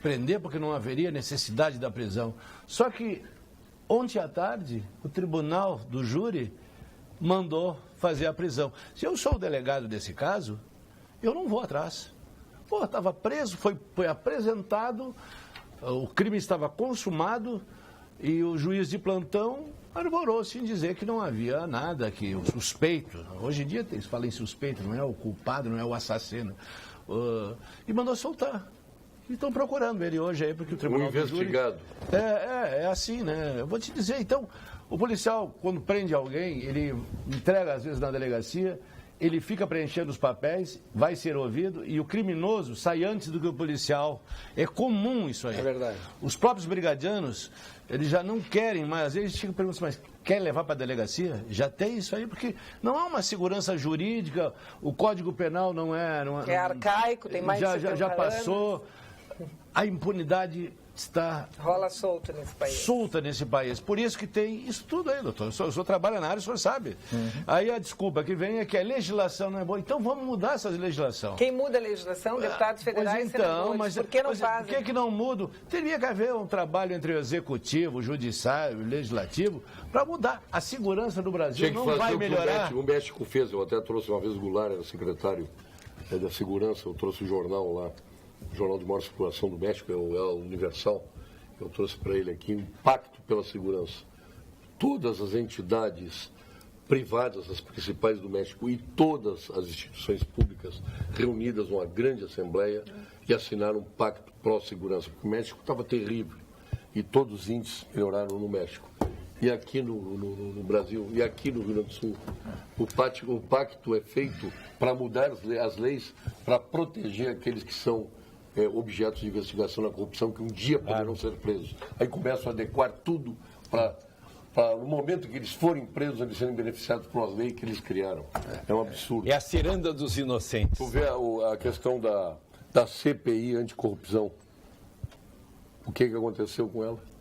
prender porque não haveria necessidade da prisão. Só que ontem à tarde, o tribunal do júri mandou fazer a prisão. Se eu sou o delegado desse caso, eu não vou atrás. Pô, estava preso, foi apresentado, o crime estava consumado e o juiz de plantão arvorou-se em dizer que não havia nada, que o suspeito, hoje em dia eles falam em suspeito, não é o culpado, não é o assassino, e mandou soltar. E estão procurando ele hoje aí, porque o tribunal do júri... investigado. É assim, né? Eu vou te dizer, então, o policial, quando prende alguém, ele entrega às vezes na delegacia, ele fica preenchendo os papéis, vai ser ouvido, e o criminoso sai antes do que o policial. É comum isso aí. É verdade. Os próprios brigadianos, eles já não querem, mas às vezes chegam e perguntam, mas quer levar para a delegacia? Já tem isso aí, porque não há uma segurança jurídica, o Código Penal não é... É arcaico, tem mais de 70 já passou. A impunidade está... Rola solta nesse país. Solta nesse país. Por isso que tem isso tudo aí, doutor. O senhor trabalha na área, o senhor sabe. Aí a desculpa que vem é que a legislação não é boa. Então vamos mudar essa legislação. Quem muda a legislação? Deputados federais e senadores. Por que não fazem? Por que não mudam? Teria que haver um trabalho entre o executivo, o judiciário, o legislativo, para mudar. A segurança do Brasil não vai melhorar. O México fez, eu até trouxe uma vez o Goulart, era secretário da Segurança, eu trouxe o jornal lá. O jornal de maior circulação do México é o Universal. Eu trouxe para ele aqui um pacto pela segurança. Todas as entidades privadas, as principais do México, e todas as instituições públicas reunidas numa grande assembleia e assinaram um pacto pró-segurança, porque o México estava terrível e todos os índices melhoraram no México. E aqui no Brasil, e aqui no Rio Grande do Sul, o pacto é feito para mudar as leis, para proteger aqueles que são objetos de investigação na corrupção, que um dia poderão ser presos. Aí começam a adequar tudo para no momento que eles forem presos, eles serem beneficiados por uma lei que eles criaram. É um absurdo. É a ciranda dos inocentes. Tu vê a questão da CPI anticorrupção. O que aconteceu com ela?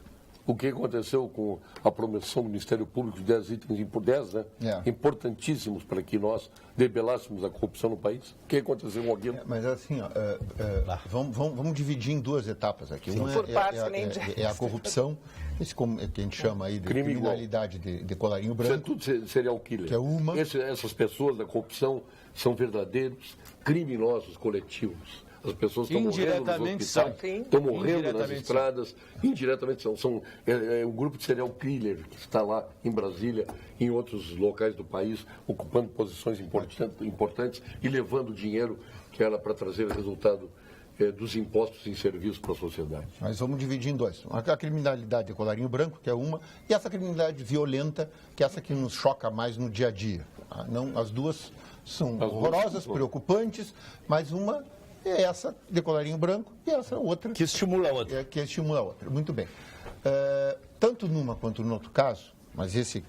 O que aconteceu com a promoção do Ministério Público de 10 itens, 10, né? Importantíssimos para que nós debelássemos a corrupção no país? O que aconteceu com aquilo? Mas assim, vamos dividir em duas etapas aqui. Uma é a corrupção, esse que a gente chama aí de criminalidade de colarinho branco. Isso é tudo serial killer. Que é uma. Essas pessoas da corrupção são verdadeiros criminosos coletivos. As pessoas estão morrendo nos hospitais, estão morrendo nas estradas, indiretamente são. É um grupo de serial killer que está lá em Brasília, em outros locais do país, ocupando posições importantes e levando dinheiro que era para trazer resultado dos impostos em serviço para a sociedade. Mas vamos dividir em dois. A criminalidade de colarinho branco, que é uma, e essa criminalidade violenta, que é essa que nos choca mais no dia a dia. Não, as duas são horrorosas, preocupantes, mas uma é essa de colarinho branco e essa outra... Que estimula a outra. Que estimula a outra. Muito bem. Tanto numa quanto no outro caso, mas esse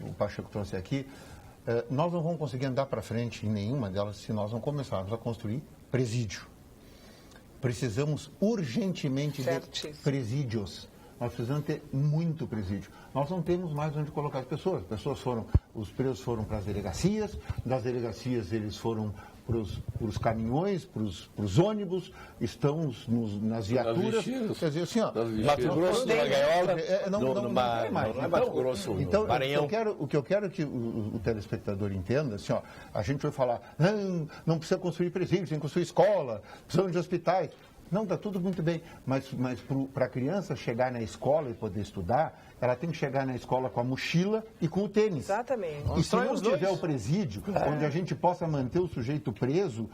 o Pacheco trouxe aqui, nós não vamos conseguir andar para frente em nenhuma delas se nós não começarmos a construir presídio. Precisamos urgentemente de presídios. Nós precisamos ter muito presídio. Nós não temos mais onde colocar as pessoas. Os presos foram para as delegacias, das delegacias eles foram para os caminhões, para os ônibus, estão nas viaturas. Quer dizer, assim, ó, Mato Grosso, na gaiola, não tem mais. Não é Mato Grosso, então, Maranhão. o que eu quero que o telespectador entenda, assim, ó, a gente vai falar, não precisa construir presídios, tem que construir escola, precisamos de hospitais. Não, está tudo muito bem, mas para a criança chegar na escola e poder estudar, ela tem que chegar na escola com a mochila e com o tênis. Exatamente. E se não tiver o presídio, onde a gente possa manter o sujeito preso,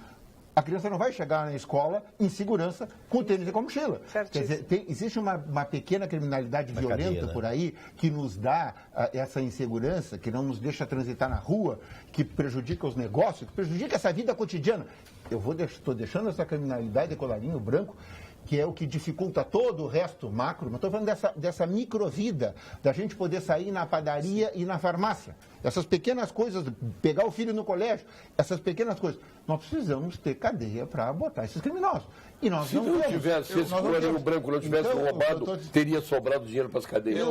a criança não vai chegar na escola em segurança com o tênis e com a mochila. Quer dizer, existe uma pequena criminalidade violenta por aí que nos dá essa insegurança, que não nos deixa transitar na rua, que prejudica os negócios, que prejudica essa vida cotidiana. Estou deixando essa criminalidade de colarinho branco, que é o que dificulta todo o resto macro, mas estou falando dessa microvida, da gente poder sair na padaria e na farmácia. Essas pequenas coisas, pegar o filho no colégio, essas pequenas coisas. Nós precisamos ter cadeia para botar esses criminosos. E nós se não tivesse, se esse colarinho branco não tivesse roubado, teria sobrado dinheiro para as cadeias.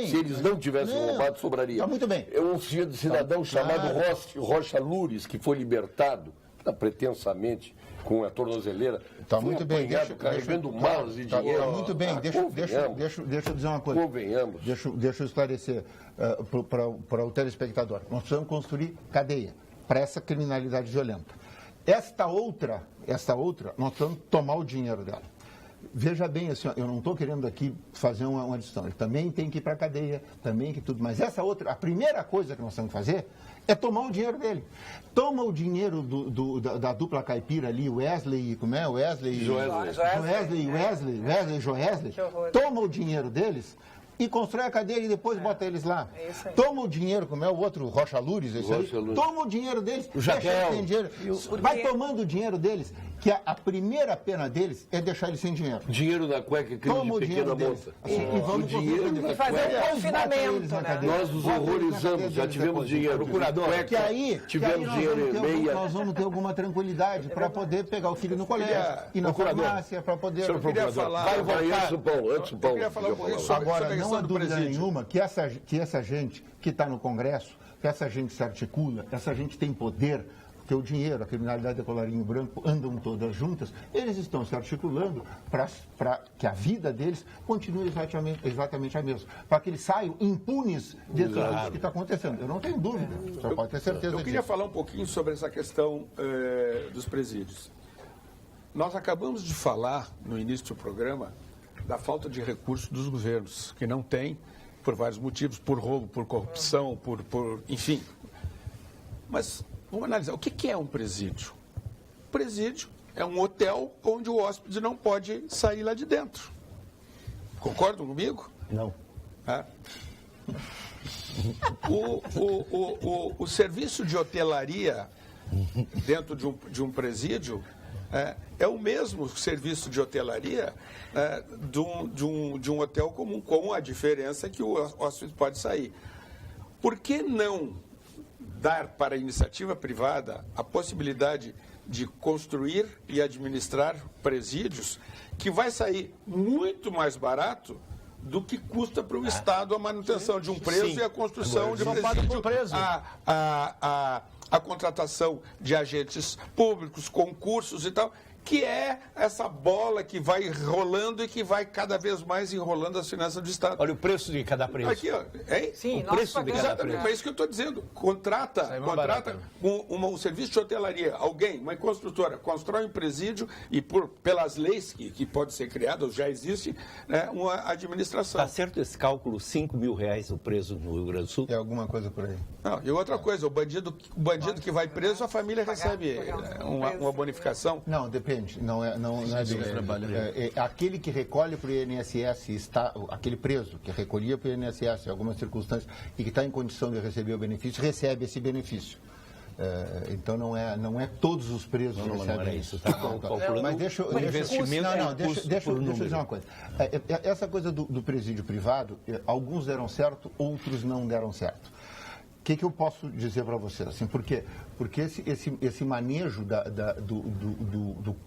Se eles não tivessem roubado, sobraria. Está muito bem. Um cidadão chamado Rocha Lures, que foi libertado, pretensamente, com a tornozeleira, está muito bem, carregando malas e dinheiro. Está muito bem, deixa eu dizer uma coisa. Convenhamos. Deixa eu esclarecer para o telespectador. Nós precisamos construir cadeia para essa criminalidade violenta. Esta outra, nós precisamos tomar o dinheiro dela. Veja bem, assim, eu não estou querendo aqui fazer uma distinção. Ele também tem que ir para a cadeia, também que tudo. Mas essa outra, a primeira coisa que nós temos que fazer é tomar o dinheiro dele. Toma o dinheiro da dupla caipira ali, Wesley, como é? Wesley e Joesley. Toma o dinheiro deles e constrói a cadeia e depois bota eles lá. Toma o dinheiro, como é o outro, Rocha Lures, toma o dinheiro deles, vai tomando o dinheiro deles, que a primeira pena deles é deixar eles sem dinheiro. Dinheiro da cueca, crime de pequena moça. E vamos fazer um confinamento. Nós nos horrorizamos, já tivemos dinheiro. Procurador, que aí tivemos dinheiro em meia. Nós vamos ter alguma tranquilidade para poder pegar o filho no colégio e na farmácia, para poder... Senhor procurador, vai antes do Paulo. Eu queria falar um pouquinho sobre agora, não há dúvida nenhuma que essa gente que está no Congresso, que essa gente se articula, essa gente tem poder, que o dinheiro, a criminalidade de colarinho branco andam todas juntas, eles estão se articulando para que a vida deles continue exatamente a mesma, para que eles saiam impunes de tudo que está acontecendo. Eu não tenho dúvida, só pode ter certeza disso. Eu queria falar um pouquinho sobre essa questão dos presídios. Nós acabamos de falar, no início do programa, da falta de recursos dos governos, que não tem, por vários motivos, por roubo, por corrupção, enfim. Mas vamos analisar, o que é um presídio? Presídio é um hotel onde o hóspede não pode sair lá de dentro. Concordam comigo? Não. O serviço de hotelaria dentro de um presídio é o mesmo serviço de hotelaria de um hotel comum, com a diferença que o hóspede pode sair. Por que não dar para a iniciativa privada a possibilidade de construir e administrar presídios que vai sair muito mais barato do que custa para o Estado a manutenção de um preso e a construção de um presídio, a contratação de agentes públicos, concursos e tal, que é essa bola que vai rolando e que vai cada vez mais enrolando as finanças do Estado. Olha o preço de cada preço. Aqui, ó. Sim, o preço de cada preço. É isso que eu estou dizendo. Contrata um serviço de hotelaria, alguém, uma construtora, constrói um presídio e pelas leis que podem ser criadas, já existe, uma administração. Está certo esse cálculo, R$5 mil o preso no Rio Grande do Sul? É alguma coisa por aí. Não, e outra coisa, o bandido que vai preso, a família recebe uma bonificação. Não, depende. Não é aquele que recolhe para o INSS, aquele preso que recolhia para o INSS em algumas circunstâncias e que está em condição de receber o benefício, recebe esse benefício. Então não é todos os presos Não recebem era isso. isso, tá calculando Mas deixa eu dizer uma coisa. Essa coisa do presídio privado, alguns deram certo, outros não deram certo. O que eu posso dizer para vocês? Assim, por quê? Porque esse manejo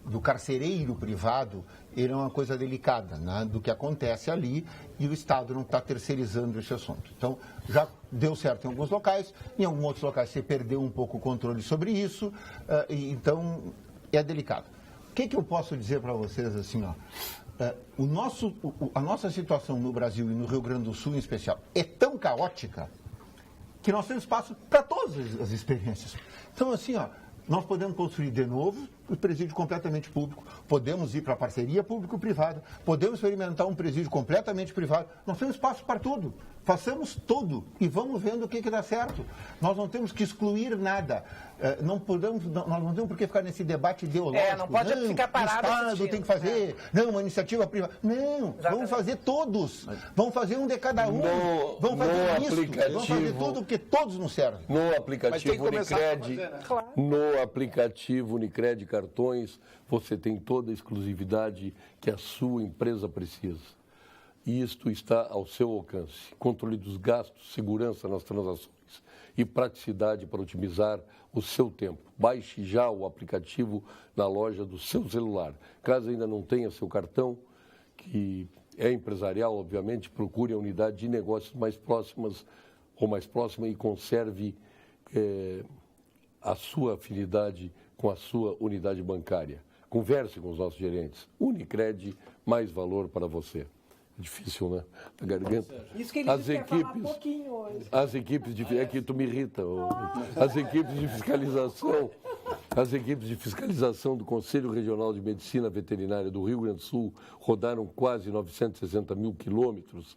do carcereiro privado, ele é uma coisa delicada, né, do que acontece ali, e o Estado não está terceirizando esse assunto. Então, já deu certo em alguns locais, em alguns outros locais você perdeu um pouco o controle sobre isso, então é delicado. O que eu posso dizer para vocês assim, ó? A nossa situação no Brasil e no Rio Grande do Sul em especial é tão caótica que nós temos espaço para todas as experiências. Então, assim, ó, nós podemos construir de novo o presídio completamente público, podemos ir para a parceria público-privada, podemos experimentar um presídio completamente privado. Nós temos espaço para tudo. Façamos tudo e vamos vendo o que dá certo. Nós não temos que excluir nada. Nós não temos por que ficar nesse debate ideológico. Não pode ficar parado o Estado assistindo. tem que fazer. Não, uma iniciativa privada. Não, Exatamente. vamos fazer todos. Vamos fazer um de cada um. Vamos fazer isso. Vamos fazer tudo porque todos nos servem. No Mas tem aplicativo que começar a Unicred, fazer, né? Claro. no aplicativo Unicred Cartões, você tem toda a exclusividade que a sua empresa precisa. E isto está ao seu alcance. Controle dos gastos, segurança nas transações e praticidade para otimizar o seu tempo. Baixe já o aplicativo na loja do seu celular. Caso ainda não tenha seu cartão, que é empresarial, obviamente, procure a unidade de negócios mais próximas ou mais próxima e conserve a sua afinidade com a sua unidade bancária. Converse com os nossos gerentes. Unicred, mais valor para você. Difícil, né? A garganta. Isso que ele disse que ia falar pouquinho hoje. As equipes de é que tu me irrita. As equipes de fiscalização do Conselho Regional de Medicina Veterinária do Rio Grande do Sul rodaram quase 960 mil quilômetros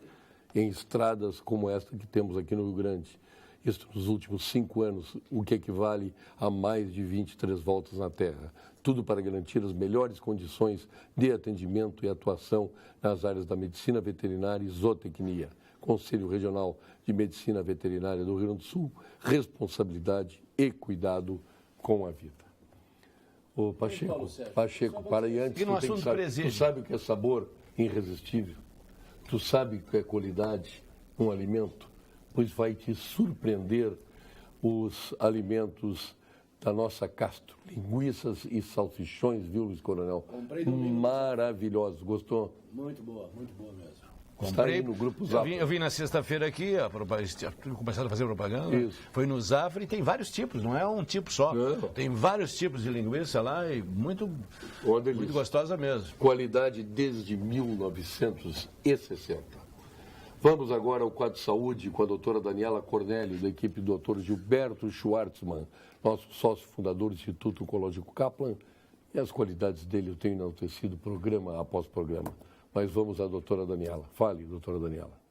em estradas como esta que temos aqui no Rio Grande. Isso nos últimos 5 anos, o que equivale a mais de 23 voltas na Terra. Tudo para garantir as melhores condições de atendimento e atuação nas áreas da medicina veterinária e zootecnia. Conselho Regional de Medicina Veterinária do Rio Grande do Sul, responsabilidade e cuidado com a vida. Ô Pacheco, para aí antes, tu sabe o que é sabor irresistível? Tu sabe o que é qualidade num alimento? Pois vai te surpreender os alimentos da nossa Castro. Linguiças e salsichões, viu, Luiz Coronel? Maravilhosos. Gostou? Muito boa mesmo. Está aí no Grupo Zafra. Eu vim na sexta-feira aqui, começaram a fazer propaganda. Isso. Foi no Zafra e tem vários tipos, não é um tipo só. Não. Tem vários tipos de linguiça lá e muito gostosa mesmo. Qualidade desde 1960. Vamos agora ao quadro de saúde com a doutora Daniela Cornélio, da equipe do Dr. Gilberto Schwartzmann, nosso sócio fundador do Instituto Oncológico Kaplan. E as qualidades dele eu tenho enaltecido programa após programa. Mas vamos à doutora Daniela. Fale, doutora Daniela.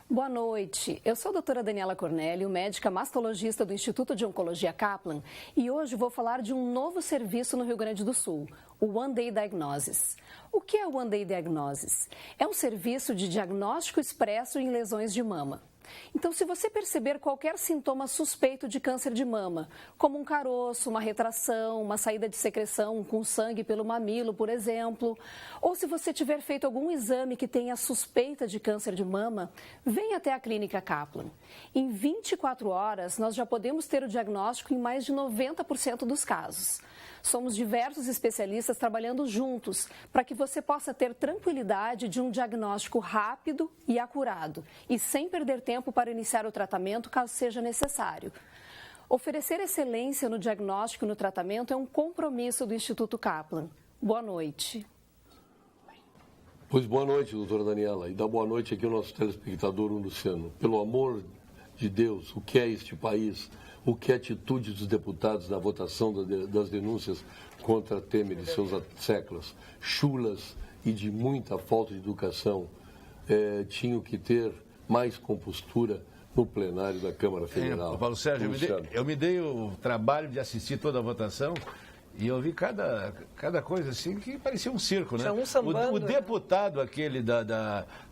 Boa noite. Eu sou a doutora Daniela Cornélio, médica mastologista do Instituto de Oncologia Kaplan, e hoje vou falar de um novo serviço no Rio Grande do Sul, o One Day Diagnosis. O que é o One Day Diagnosis? É um serviço de diagnóstico expresso em lesões de mama. Então, se você perceber qualquer sintoma suspeito de câncer de mama, como um caroço, uma retração, uma saída de secreção com sangue pelo mamilo, por exemplo, ou se você tiver feito algum exame que tenha suspeita de câncer de mama, venha até a Clínica Kaplan. Em 24 horas, nós já podemos ter o diagnóstico em mais de 90% dos casos. Somos diversos especialistas trabalhando juntos para que você possa ter tranquilidade de um diagnóstico rápido e acurado e sem perder tempo para iniciar o tratamento caso seja necessário. Oferecer excelência no diagnóstico e no tratamento é um compromisso do Instituto Kaplan. Boa noite. Pois boa noite, doutora Daniela. E dá boa noite aqui ao nosso telespectador, Luciano. Pelo amor de Deus, o que é este país? O que é a atitude dos deputados na votação das denúncias contra Temer e seus séculos, chulas e de muita falta de educação, tinham que ter mais compostura no plenário da Câmara Federal. Paulo Sérgio, eu me dei o trabalho de assistir toda a votação E eu vi cada coisa assim que parecia um circo, né? Tinha um sambando, O deputado aquele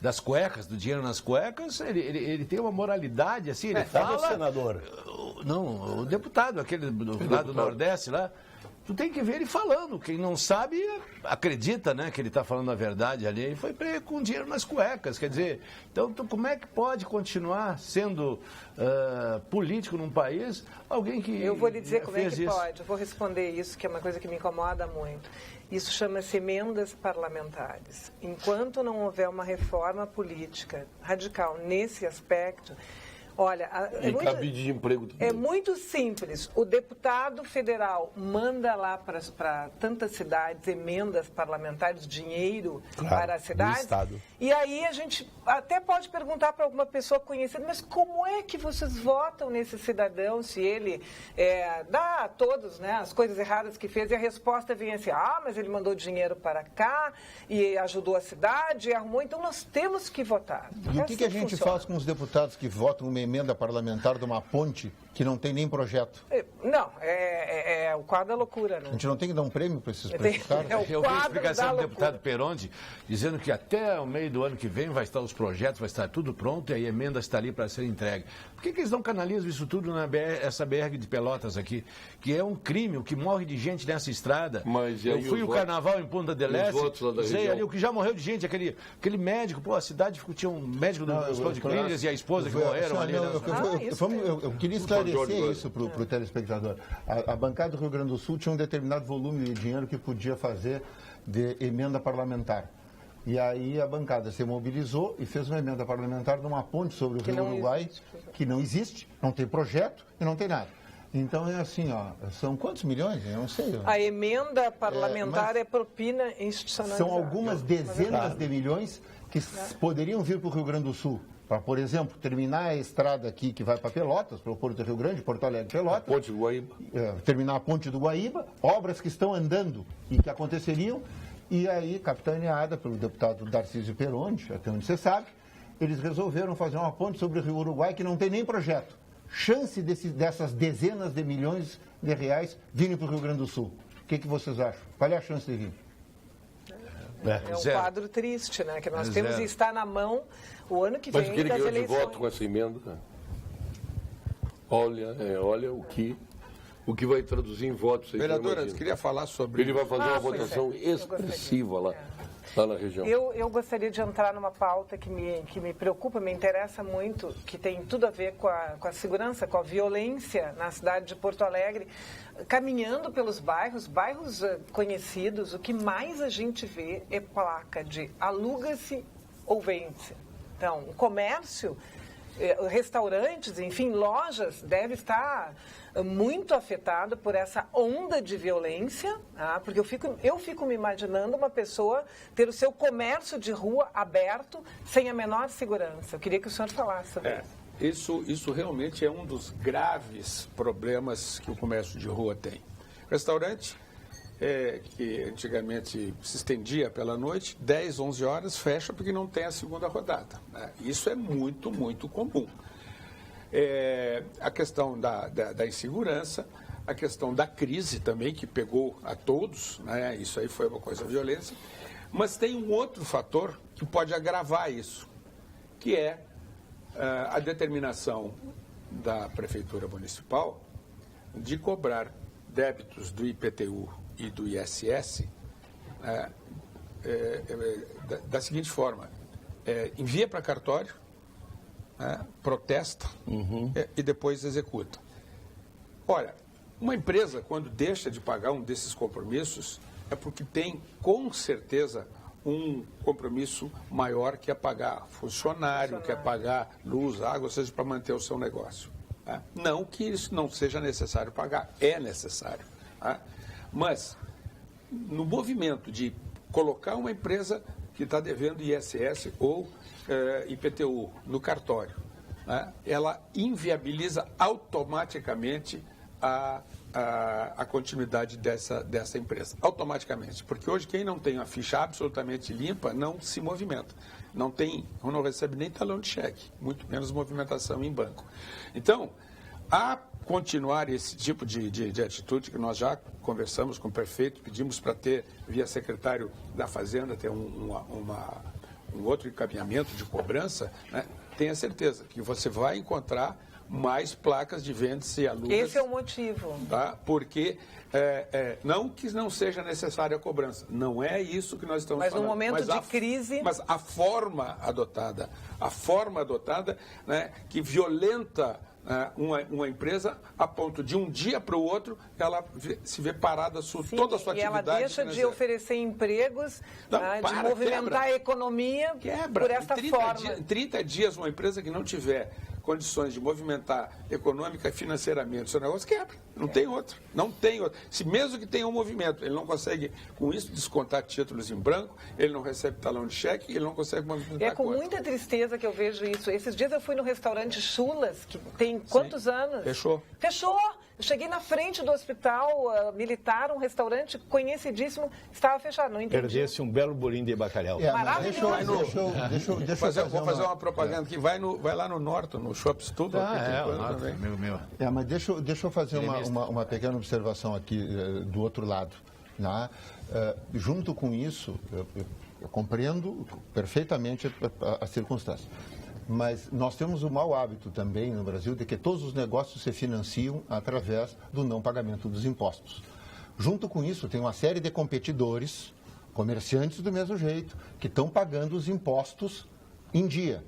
das cuecas, do dinheiro nas cuecas, ele tem uma moralidade assim, ele fala... o senador. Não, o deputado, aquele lá do Nordeste lá, tu tem que ver ele falando. Quem não sabe, acredita, né, que ele está falando a verdade ali. E foi preso com dinheiro nas cuecas. Quer dizer, então como é que pode continuar sendo político num país alguém que Eu vou lhe dizer como é que isso? pode. Eu vou responder isso, que é uma coisa que me incomoda muito. Isso chama-se emendas parlamentares. Enquanto não houver uma reforma política radical nesse aspecto... Olha, cabide de emprego também. É muito simples. O deputado federal manda lá para tantas cidades emendas parlamentares, dinheiro para as cidades. E aí a gente até pode perguntar para alguma pessoa conhecida, mas como é que vocês votam nesse cidadão se ele dá a todos, né, as coisas erradas que fez? E a resposta vem assim, mas ele mandou dinheiro para cá e ajudou a cidade e arrumou. Então nós temos que votar. E o que a gente faz com os deputados que votam uma emenda parlamentar de uma ponte que não tem nem projeto? Não, é o quadro da loucura, né? A gente não tem que dar um prêmio para esses caras? Eu vi a explicação do deputado Peronde dizendo que até o meio do ano que vem vai estar os projetos, vai estar tudo pronto e a emenda está ali para ser entregue. Por que eles não canalizam isso tudo essa BR de Pelotas aqui? Que é um crime, o que morre de gente nessa estrada. Mas, eu fui o carnaval em Punta del Este, sei ali, o que já morreu de gente, aquele médico, a cidade tinha um médico do Hospital de Clínicas e a esposa que morreram ali. Eu queria esclarecer isso para o telespectador. A bancada do Rio Grande do Sul tinha um determinado volume de dinheiro que podia fazer de emenda parlamentar. E aí a bancada se mobilizou e fez uma emenda parlamentar de uma ponte sobre o Rio Uruguai, que não existe, não tem projeto e não tem nada. Então é assim, são quantos milhões? Eu não sei. A emenda parlamentar é propina institucionalizada. São algumas dezenas de milhões que poderiam vir para o Rio Grande do Sul. Para, por exemplo, terminar a estrada aqui que vai para Pelotas, para o Porto do Rio Grande, Porto Alegre, Pelotas. A ponte do Guaíba. Terminar a ponte do Guaíba, obras que estão andando e que aconteceriam. E aí, capitaneada pelo deputado Darcísio Peronde, até onde você sabe, eles resolveram fazer uma ponte sobre o Rio Uruguai que não tem nem projeto. Chance dessas dezenas de milhões de reais virem para o Rio Grande do Sul. O que vocês acham? Qual é a chance de vir? É um quadro triste, né? Que nós temos e está na mão o ano que vem das eleições. Mas o que ele ganhou de voto com essa emenda? Olha o que vai traduzir em votos. Vereadora, eu queria falar sobre... Ele vai fazer uma votação expressiva lá na região. Eu gostaria de entrar numa pauta que me preocupa, me interessa muito, que tem tudo a ver com a segurança, com a violência na cidade de Porto Alegre. Caminhando pelos bairros conhecidos, o que mais a gente vê é placa de aluga-se ou vende-se. Então, o comércio, restaurantes, enfim, lojas, deve estar muito afetado por essa onda de violência, porque eu fico me imaginando uma pessoa ter o seu comércio de rua aberto sem a menor segurança. Eu queria que o senhor falasse sobre isso. Isso realmente é um dos graves problemas que o comércio de rua tem. Restaurante, que antigamente se estendia pela noite, 10, 11 horas, fecha porque não tem a segunda rodada. Né? Isso é muito, muito comum. A questão da insegurança, a questão da crise também, que pegou a todos, né? Isso aí foi uma coisa violência. Mas tem um outro fator que pode agravar isso, que é a determinação da Prefeitura Municipal de cobrar débitos do IPTU e do ISS da seguinte forma: envia para cartório, protesta e depois executa. Olha, uma empresa, quando deixa de pagar um desses compromissos, é porque tem, com certeza, um compromisso maior que é pagar funcionário, que é pagar luz, água, ou seja, para manter o seu negócio. Não que isso não seja necessário pagar, é necessário. Mas, no movimento de colocar uma empresa que está devendo ISS ou IPTU no cartório, ela inviabiliza automaticamente a continuidade dessa empresa. Automaticamente. Porque hoje quem não tem a ficha absolutamente limpa não se movimenta. Não recebe nem talão de cheque, muito menos movimentação em banco. Então, a continuar esse tipo de atitude, que nós já conversamos com o prefeito, pedimos para ter, via secretário da Fazenda, ter um outro encaminhamento de cobrança, né? Tenha certeza que você vai encontrar mais placas de vende-se a luvas. Esse é o motivo. Tá? Porque não que não seja necessária a cobrança, não é isso que nós estamos falando. Mas no momento de crise... Mas a forma adotada, né, que violenta uma empresa a ponto de um dia para o outro ela se vê parada toda a sua atividade. E ela deixa de oferecer empregos, de movimentar a economia por essa forma. Em 30 dias, uma empresa que não tiver condições de movimentar econômica e financeiramente o seu negócio, quebra. Não tem outro. Não tem outro. Se mesmo que tenha um movimento, ele não consegue, com isso, descontar títulos em branco, ele não recebe talão de cheque, ele não consegue movimentar. É com muita tristeza que eu vejo isso. Esses dias eu fui no restaurante Chulas, que tem quantos anos? Fechou. Eu cheguei na frente do hospital militar, um restaurante conhecidíssimo, estava fechado, não entendi. Perdesse um belo bolinho de bacalhau. Vou fazer uma propaganda aqui, vai lá no Norton, no Shops Tudo. Mas deixa eu fazer uma pequena observação aqui do outro lado. Né? Junto com isso, eu compreendo perfeitamente a circunstância. Mas nós temos o mau hábito também no Brasil de que todos os negócios se financiam através do não pagamento dos impostos. Junto com isso, tem uma série de competidores, comerciantes do mesmo jeito, que estão pagando os impostos em dia.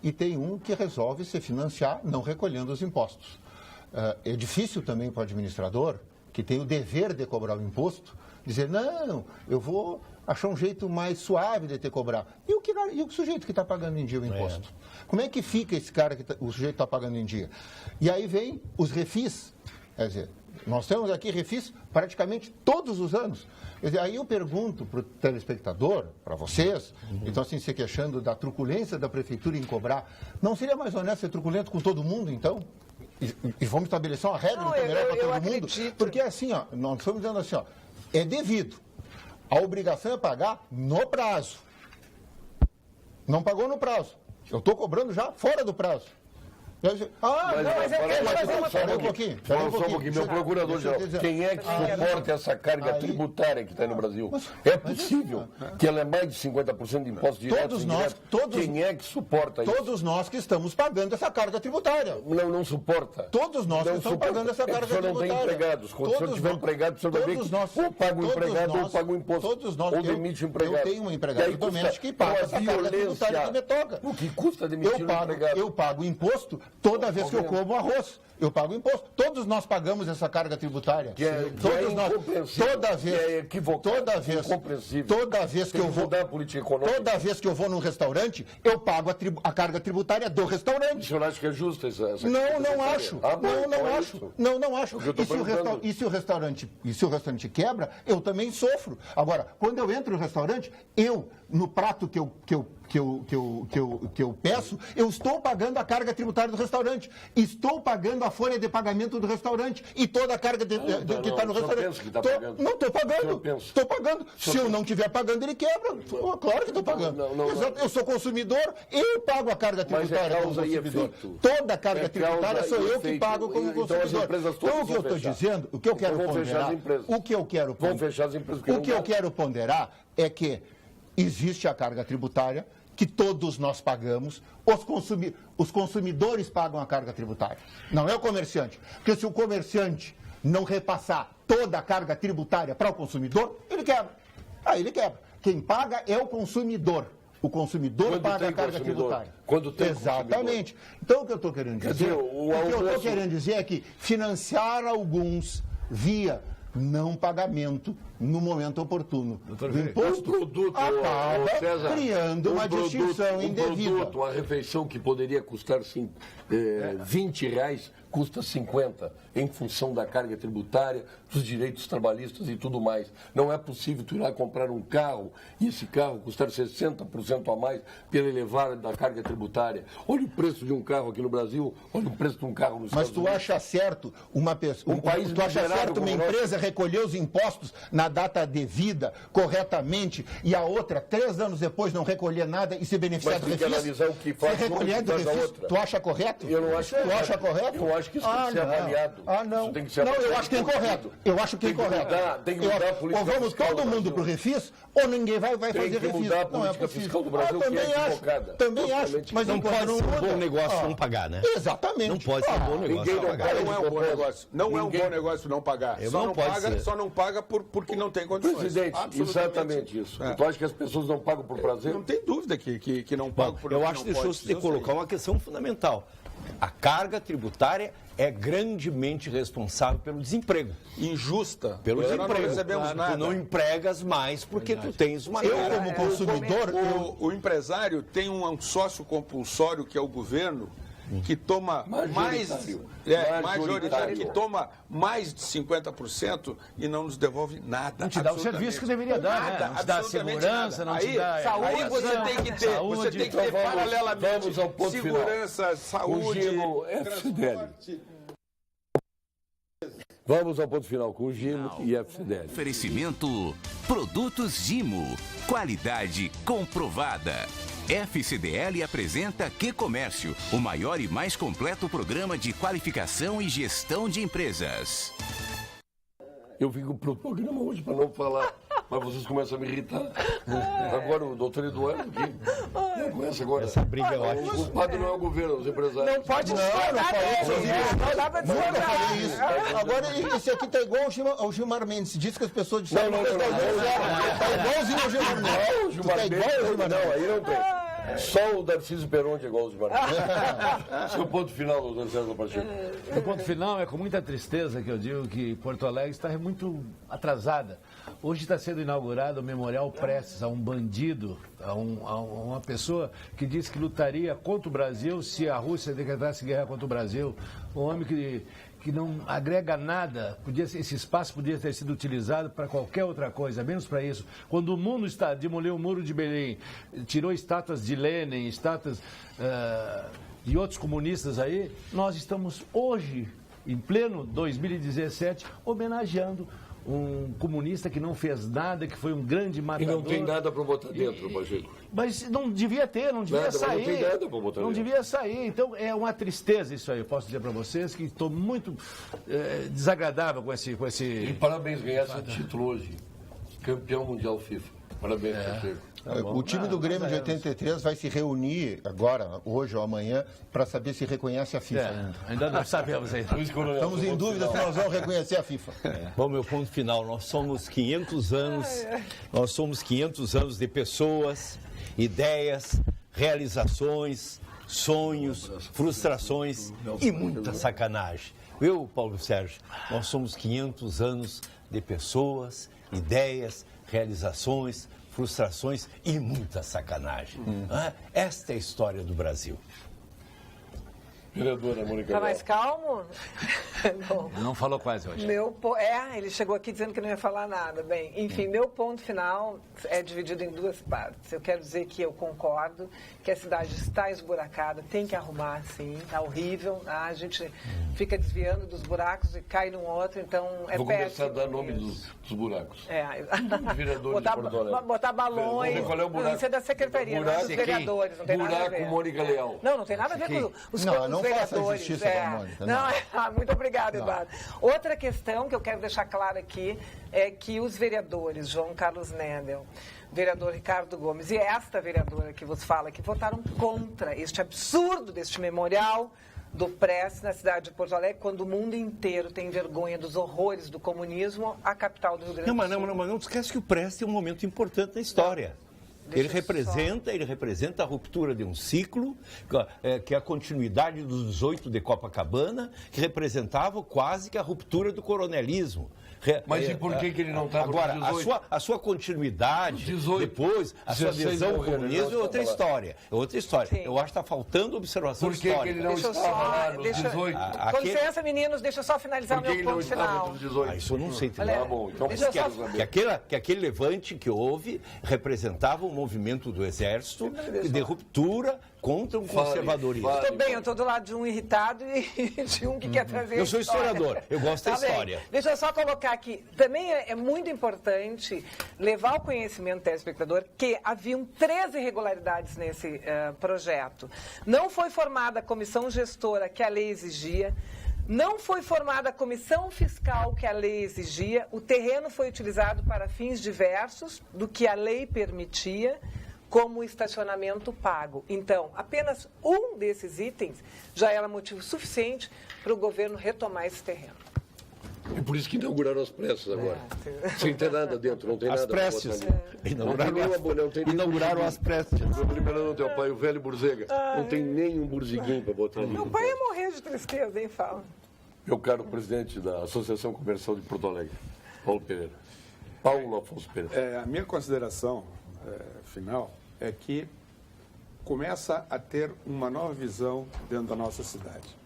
E tem um que resolve se financiar não recolhendo os impostos. É difícil também para o administrador, que tem o dever de cobrar o imposto, dizer, não, eu vou achar um jeito mais suave de te cobrar. E o sujeito que está pagando em dia o imposto? Como é que fica esse cara que o sujeito está pagando em dia? E aí vem os refis. Quer dizer, nós temos aqui refis praticamente todos os anos. Quer dizer, aí eu pergunto para o telespectador, para vocês, que estão assim, se queixando da truculência da prefeitura em cobrar, não seria mais honesto ser truculento com todo mundo, então? E vamos estabelecer uma regra melhor para todo mundo? Porque assim, ó, nós estamos dizendo assim, ó, é devido. A obrigação é pagar no prazo. Não pagou no prazo. Eu estou cobrando já fora do prazo. Espera um pouquinho. Meu procurador-geral, quem é que suporta essa carga tributária que está no Brasil? É possível que ela é mais de 50% de impostos diretos e indiretos? Quem é que suporta isso? Todos nós que estamos pagando essa carga tributária. Não suporta. Todos nós que estamos pagando essa carga tributária. O senhor não tem empregados. Quando o senhor tiver empregado, o senhor vai ver que ou paga o empregado ou paga o imposto. Ou demite o empregado. Eu tenho um empregado doméstico que paga essa carga tributária que me toca. O que custa demitir o empregado? Eu pago imposto toda vez que eu como arroz. Eu pago imposto. Todos nós pagamos essa carga tributária. Todos nós. Toda vez que eu vou num restaurante, eu pago a carga tributária do restaurante. O senhor acha que é justa essa Não acho. Não acho. E se o restaurante quebra, eu também sofro. Agora, quando eu entro no restaurante, no prato que eu peço, eu estou pagando a carga tributária do restaurante. Estou pagando a folha de pagamento do restaurante e toda a carga que está no restaurante. Não estou pagando. Estou pagando. Se eu não estiver pagando, ele quebra. Claro que estou pagando. Eu sou consumidor, eu pago a carga tributária como consumidor. Toda a carga tributária sou eu que pago como consumidor. Então, o que eu estou dizendo, o que eu quero ponderar é que existe a carga tributária que todos nós pagamos, os consumidores pagam a carga tributária, não é o comerciante. Porque se o comerciante não repassar toda a carga tributária para o consumidor, ele quebra. Aí ele quebra. Quem paga é o consumidor. O consumidor paga a carga tributária. Quando tem exatamente. Então, o que eu estou querendo dizer, é que financiar alguns via não pagamento no momento oportuno do imposto acaba criando uma distinção indevida. A refeição que poderia custar R$20 custa 50 em função da carga tributária, dos direitos trabalhistas e tudo mais. Não é possível tu ir lá comprar um carro e esse carro custar 60% a mais pela elevada da carga tributária. Olha o preço de um carro aqui no Brasil, olha o preço de um carro nos Estados Unidos. Mas tu acha certo uma empresa recolher os impostos na na data devida, corretamente, e a outra, 3 anos depois, não recolher nada e se beneficiar Mas do tem que refis? analisar o que faz Se recolher do faz a refis, outra. tu acha correto? Eu não acho Tu acha correto? Eu acho que isso tem que ser avaliado. Não. Isso tem que ser Não, eu avaliado. acho que é incorreto. Eu acho que é Tem que incorreto. mudar- tem que mudar a política Ou vamos fiscal todo do mundo Brasil. pro refis, ou ninguém vai Tem fazer que refis. mudar a Não é política possível. fiscal do Brasil, que é também acho. equivocada. Também acho. Totalmente Mas Não enquanto pode ser um muda- bom negócio não pagar, né? Exatamente. Não pode ser um bom negócio ninguém não não pagar. paga. Não é um bom negócio. Não é um Ninguém- bom negócio não pagar. Não pode ser. Só não paga porque não tem condições. Presidente, Absolutamente. exatamente isso. É. Tu acha que as pessoas não pagam por prazer? Não tem dúvida que não pagam Bom, por eu não acho que pode. deixou-se de colocar uma questão fundamental. A carga tributária é grandemente responsável pelo desemprego. Injusta. Pelo Nós desemprego. não recebemos nada. Tu não empregas mais porque tu tens uma Eu, carga. como consumidor, O empresário tem um sócio compulsório, que é o governo, que toma majoritário, que toma mais de 50% e não nos devolve nada. Não te dá o serviço que deveria dar, né? Não te dá absolutamente segurança, não te aí, dá Aí você educação, tem que ter, saúde. você tem que ter Então vamos paralelamente ao ponto segurança, saúde, Gimo FCDL. Vamos ao ponto final com o Gimo e a FCDL. Oferecimento Produtos Gimo. Qualidade comprovada. FCDL apresenta Que Comércio, o maior e mais completo programa de qualificação e gestão de empresas. Eu vim pro programa hoje para não falar, mas vocês começam a me irritar. Agora o doutor Eduardo, que começa agora. Essa briga é O ótima. culpado não é o governo, os empresários. Não pode discordar dele. Não dá pra Nunca discordar. falei isso. Agora, esse aqui tá igual ao Gilmar Mendes. Diz que as pessoas disseram Não, que tá igualzinho ao Gilmar Mendes. Tu tá igual ao Gilmar Mendes. Não, aí não tem. Só o Darcísio Peron que é igual aos Mendes. Seu ponto final, doutor César Pacheco. O ponto final é com muita tristeza que eu digo que Porto Alegre está muito atrasada. Hoje está sendo inaugurado o Memorial Prestes a um bandido, a uma pessoa que disse que lutaria contra o Brasil se a Rússia decretasse guerra contra o Brasil. Um homem que não agrega nada, esse espaço podia ter sido utilizado para qualquer outra coisa, menos para isso. Quando o mundo demoliu o Muro de Berlim, tirou estátuas de Lenin, estátuas de outros comunistas aí, nós estamos hoje, em pleno 2017, homenageando um comunista que não fez nada, que foi um grande E matador. não tem nada para botar dentro, Pacheco. Mas não devia ter, não devia Nada, mas sair. não tem nada pra botar Não dentro. devia sair. Então é uma tristeza isso aí. Eu posso dizer para vocês que estou muito desagradável com esse. E parabéns, ganhasse o título hoje. Campeão mundial FIFA. Parabéns, Pacheco. O time do Grêmio de 83 vai se reunir agora, hoje ou amanhã, para saber se reconhece a FIFA. Ainda não sabemos ainda. Luiz Coronel, Estamos seu em ponto dúvida final. se nós vamos reconhecer a FIFA. Bom, meu ponto final, nós somos 500 anos de pessoas, ideias, realizações, sonhos, frustrações e muita sacanagem. Viu, Paulo Sérgio? Nós somos 500 anos de pessoas, ideias, realizações, frustrações e muita sacanagem. Esta é a história do Brasil. Vereadora Mônica Tá mais calmo? Não. Não falou quase hoje. Ele chegou aqui dizendo que não ia falar nada. Bem, enfim, meu ponto final é dividido em duas partes. Eu quero dizer que eu concordo que a cidade está esburacada, tem que arrumar, sim, está horrível. A gente fica desviando dos buracos e cai num outro, então é Vou péssimo. começar a dar nome dos buracos. Botar Vereadores de Porto Alegre. balões. Vamos ver qual é o buraco. Isso é da secretaria, não é Buraco dos aqui. vereadores. Não tem nada a Buraco ver. Mônica Leal. Não tem nada a ver com os Não faça vereadores. justiça pra Mônica, Não, muito obrigada, Eduardo. Outra questão que eu quero deixar clara aqui é que os vereadores, João Carlos Nedel, vereador Ricardo Gomes e esta vereadora que vos fala, que votaram contra este absurdo deste memorial do Prestes na cidade de Porto Alegre, quando o mundo inteiro tem vergonha dos horrores do comunismo, a capital do Rio Grande do Sul. Não esquece que o Prestes é um momento importante na história. Ele representa a ruptura de um ciclo, que é a continuidade dos 18 de Copacabana, que representava quase que a ruptura do coronelismo. Mas e por que ele não estava Agora, nos 18? a sua continuidade, 18, depois, a sua 16 adesão ao morreram, comunismo é nós outra estamos história. É outra história. Sim. Eu acho que está faltando observação Por que histórica. ele não Deixa eu estava só- lá nos deixa- 18? Com licença, meninos, deixa eu só finalizar Por o que meu ele não ponto estava final. entre os 18? Isso eu não sei. Tá bom, então Deixa eu quero só- saber. Que aquele levante que houve representava um movimento do Exército de ruptura contra um conservadorismo. fale. Estou bem, eu estou do lado de um irritado e de um que quer trazer Eu sou história. historiador, eu gosto da Tá bem. história. Deixa eu só colocar destacar que também é muito importante levar ao conhecimento do telespectador que haviam 13 irregularidades nesse projeto. Não foi formada a comissão gestora que a lei exigia, não foi formada a comissão fiscal que a lei exigia, o terreno foi utilizado para fins diversos do que a lei permitia, como o estacionamento pago. Então, apenas um desses itens já era motivo suficiente para o governo retomar esse terreno. E por isso que inauguraram as pressas agora. Sem ter nada dentro, não tem As nada. pressas. Inauguraram as pressas. Estou liberando teu pai, o velho Burzega. Não tem nem um burziguinho para botar ali. Meu pai ia morrer de tristeza, hein, Fala? Meu caro presidente da Associação Comercial de Porto Alegre, Paulo Pereira. Paulo Afonso Pereira. A minha consideração final é que começa a ter uma nova visão dentro da nossa cidade.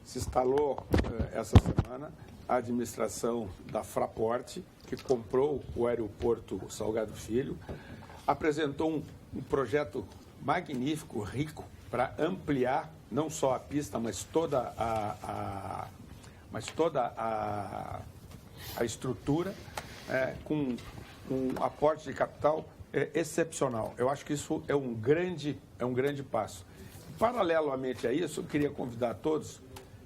Se instalou essa semana a administração da Fraport, que comprou o aeroporto Salgado Filho, apresentou um projeto magnífico, rico, para ampliar não só a pista, mas toda a estrutura, com um aporte de capital excepcional. Eu acho que isso é um grande passo. Paralelamente a isso, eu queria convidar todos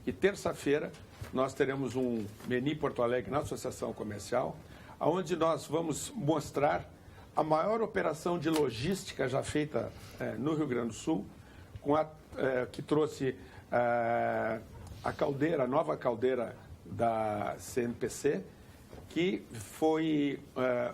que terça-feira nós teremos um Meni Porto Alegre na Associação Comercial, onde nós vamos mostrar a maior operação de logística já feita no Rio Grande do Sul, que trouxe a nova caldeira da CMPC, que foi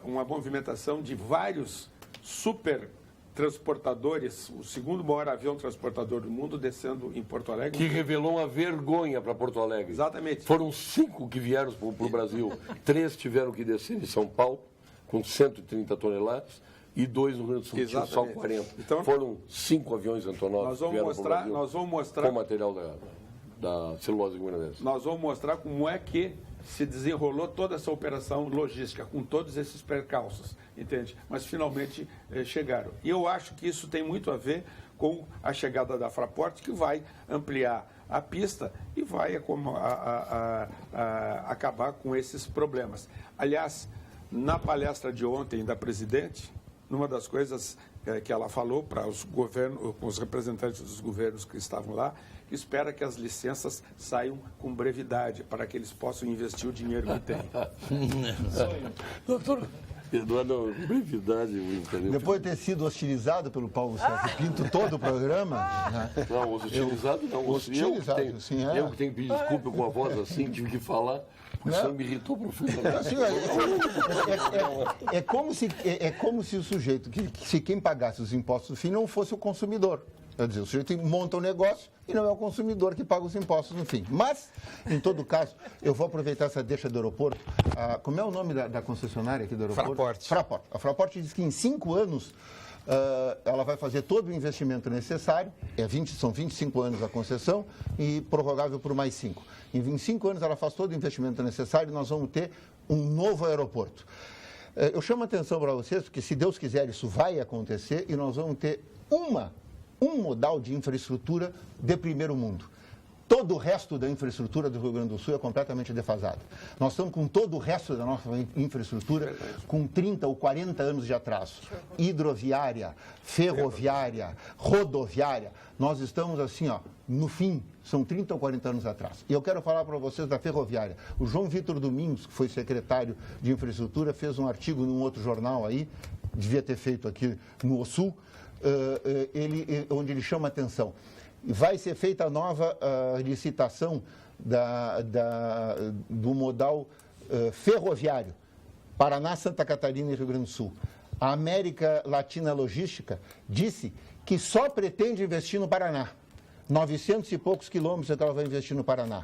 uma movimentação de vários super transportadores, o segundo maior avião transportador do mundo, descendo em Porto Alegre. Que revelou uma vergonha para Porto Alegre. Exatamente. Foram 5 que vieram para o Brasil. 3 tiveram que descer em São Paulo, com 130 toneladas, e 2 no Rio Grande do Sul, tinham só 40. Então, foram 5 aviões Antonov que vieram para o Brasil, nós vamos mostrar com material da celulose guineense. Nós vamos mostrar como é que se desenrolou toda essa operação logística, com todos esses percalços, entende? Mas finalmente chegaram. E eu acho que isso tem muito a ver com a chegada da Fraport, que vai ampliar a pista e vai acabar com esses problemas. Aliás, na palestra de ontem da presidente, numa das coisas que ela falou para os representantes dos governos que estavam lá, que espera que as licenças saiam com brevidade, para que eles possam investir o dinheiro que têm. Doutor Eduardo, brevidade. Depois de ter sido hostilizado pelo Paulo César Pinto todo o programa... Não, hostilizado não. Hostilizado, sim. Eu que tenho que pedir desculpa com a voz assim, tive que falar, porque isso me irritou profundamente. Assim, é como se o sujeito, se quem pagasse os impostos no fim não fosse o consumidor. Quer dizer, o sujeito monta um negócio e não é o consumidor que paga os impostos no fim. Mas, em todo caso, eu vou aproveitar essa deixa do aeroporto. Como é o nome da concessionária aqui do aeroporto? Fraport. A Fraport diz que em 5 anos ela vai fazer todo o investimento necessário. São 25 anos a concessão e prorrogável por mais 5. Em 25 anos ela faz todo o investimento necessário e nós vamos ter um novo aeroporto. Eu chamo a atenção para vocês, porque se Deus quiser isso vai acontecer e nós vamos ter um modal de infraestrutura de primeiro mundo. Todo o resto da infraestrutura do Rio Grande do Sul é completamente defasado. Nós estamos com todo o resto da nossa infraestrutura com 30 ou 40 anos de atraso. Hidroviária, ferroviária, rodoviária. Nós estamos assim, no fim, são 30 ou 40 anos atrás. E eu quero falar para vocês da ferroviária. O João Vitor Domingos, que foi secretário de infraestrutura, fez um artigo num outro jornal aí, devia ter feito aqui no Sul, onde ele chama atenção. Vai ser feita a nova licitação do modal ferroviário, Paraná, Santa Catarina e Rio Grande do Sul. A América Latina Logística disse que só pretende investir no Paraná. 900 e poucos quilômetros é que ela vai investir no Paraná.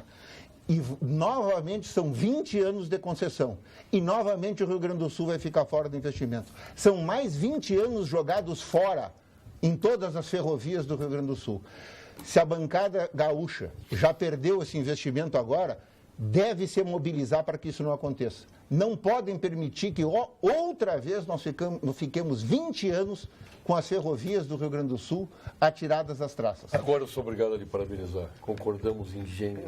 E, novamente, são 20 anos de concessão. E, novamente, o Rio Grande do Sul vai ficar fora do investimento. São mais 20 anos jogados fora em todas as ferrovias do Rio Grande do Sul. Se a bancada gaúcha já perdeu esse investimento agora, deve se mobilizar para que isso não aconteça. Não podem permitir que outra vez nós fiquemos 20 anos com as ferrovias do Rio Grande do Sul atiradas às traças. Agora eu sou obrigado a lhe parabenizar. Concordamos em gênero.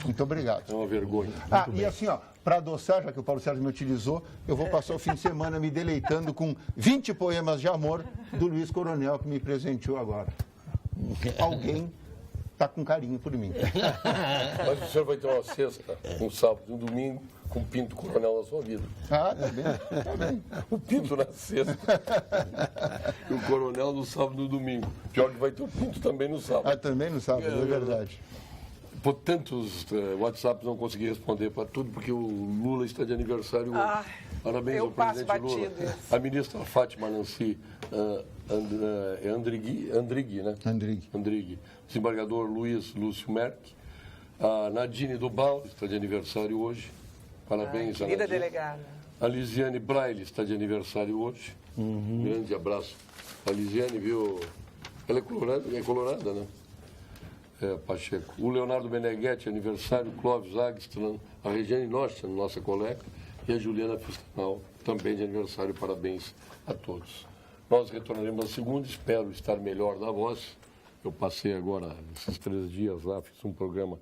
Muito obrigado. É uma vergonha. E assim, para adoçar, já que o Paulo Sérgio me utilizou, eu vou passar o fim de semana me deleitando com 20 poemas de amor do Luiz Coronel, que me presenteou agora. Alguém está com carinho por mim. Mas o senhor vai ter uma sexta, um sábado e um domingo, com Pinto Coronel na sua vida. Tá bem. O Pinto na sexta e o Coronel no sábado e no domingo. Pior que vai ter o Pinto também no sábado. Também no sábado, é verdade. Por tantos WhatsApps não consegui responder para tudo, porque o Lula está de aniversário hoje. Parabéns ao presidente Lula. A ministra Fátima Nancy Andrighi, né? Andrighi. Desembargador Luiz Lúcio Merck. A Nadine Dubal está de aniversário hoje. Parabéns, a Nadine. Delegada. A Lisiane Braille está de aniversário hoje. Grande abraço. A Lisiane, viu? Ela é colorada, né? Pacheco. O Leonardo Meneghetti, aniversário. Clóvis Agstran. A Regiane Nostra, nossa colega. E a Juliana Fiscal, também de aniversário. Parabéns a todos. Nós retornaremos na segunda. Espero estar melhor na voz. Eu passei agora esses 3 dias lá, fiz um programa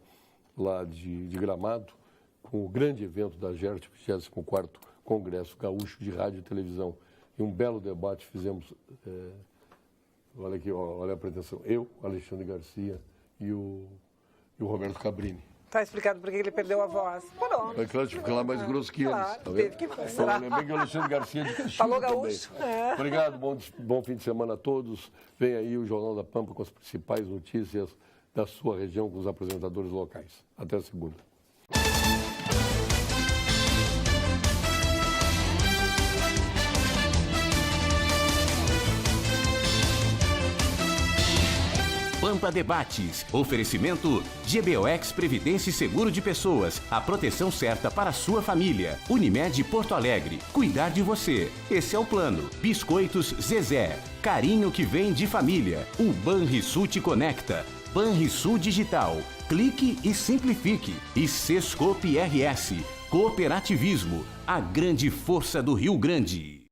lá de Gramado, com o grande evento da GERT, 24º Congresso Gaúcho de Rádio e Televisão. E um belo debate fizemos, olha aqui, olha a pretensão, eu, Alexandre Garcia e o Roberto Cabrini. Está explicado por que ele perdeu a voz. Pronto. É claro, tive que falar mais grosso que eles. Tá Teve que mostrar. Eu lembrei que o Alexandre Garcia de Caxias Falou também. gaúcho. Obrigado, bom fim de semana a todos. Vem aí o Jornal da Pampa com as principais notícias da sua região com os apresentadores locais. Até a segunda. Pampa Debates. Oferecimento GBOX Previdência e Seguro de Pessoas. A proteção certa para a sua família. Unimed Porto Alegre. Cuidar de você. Esse é o plano. Biscoitos Zezé. Carinho que vem de família. O Banrisul te conecta. Banrisul Digital. Clique e simplifique. E Sescope RS. Cooperativismo. A grande força do Rio Grande.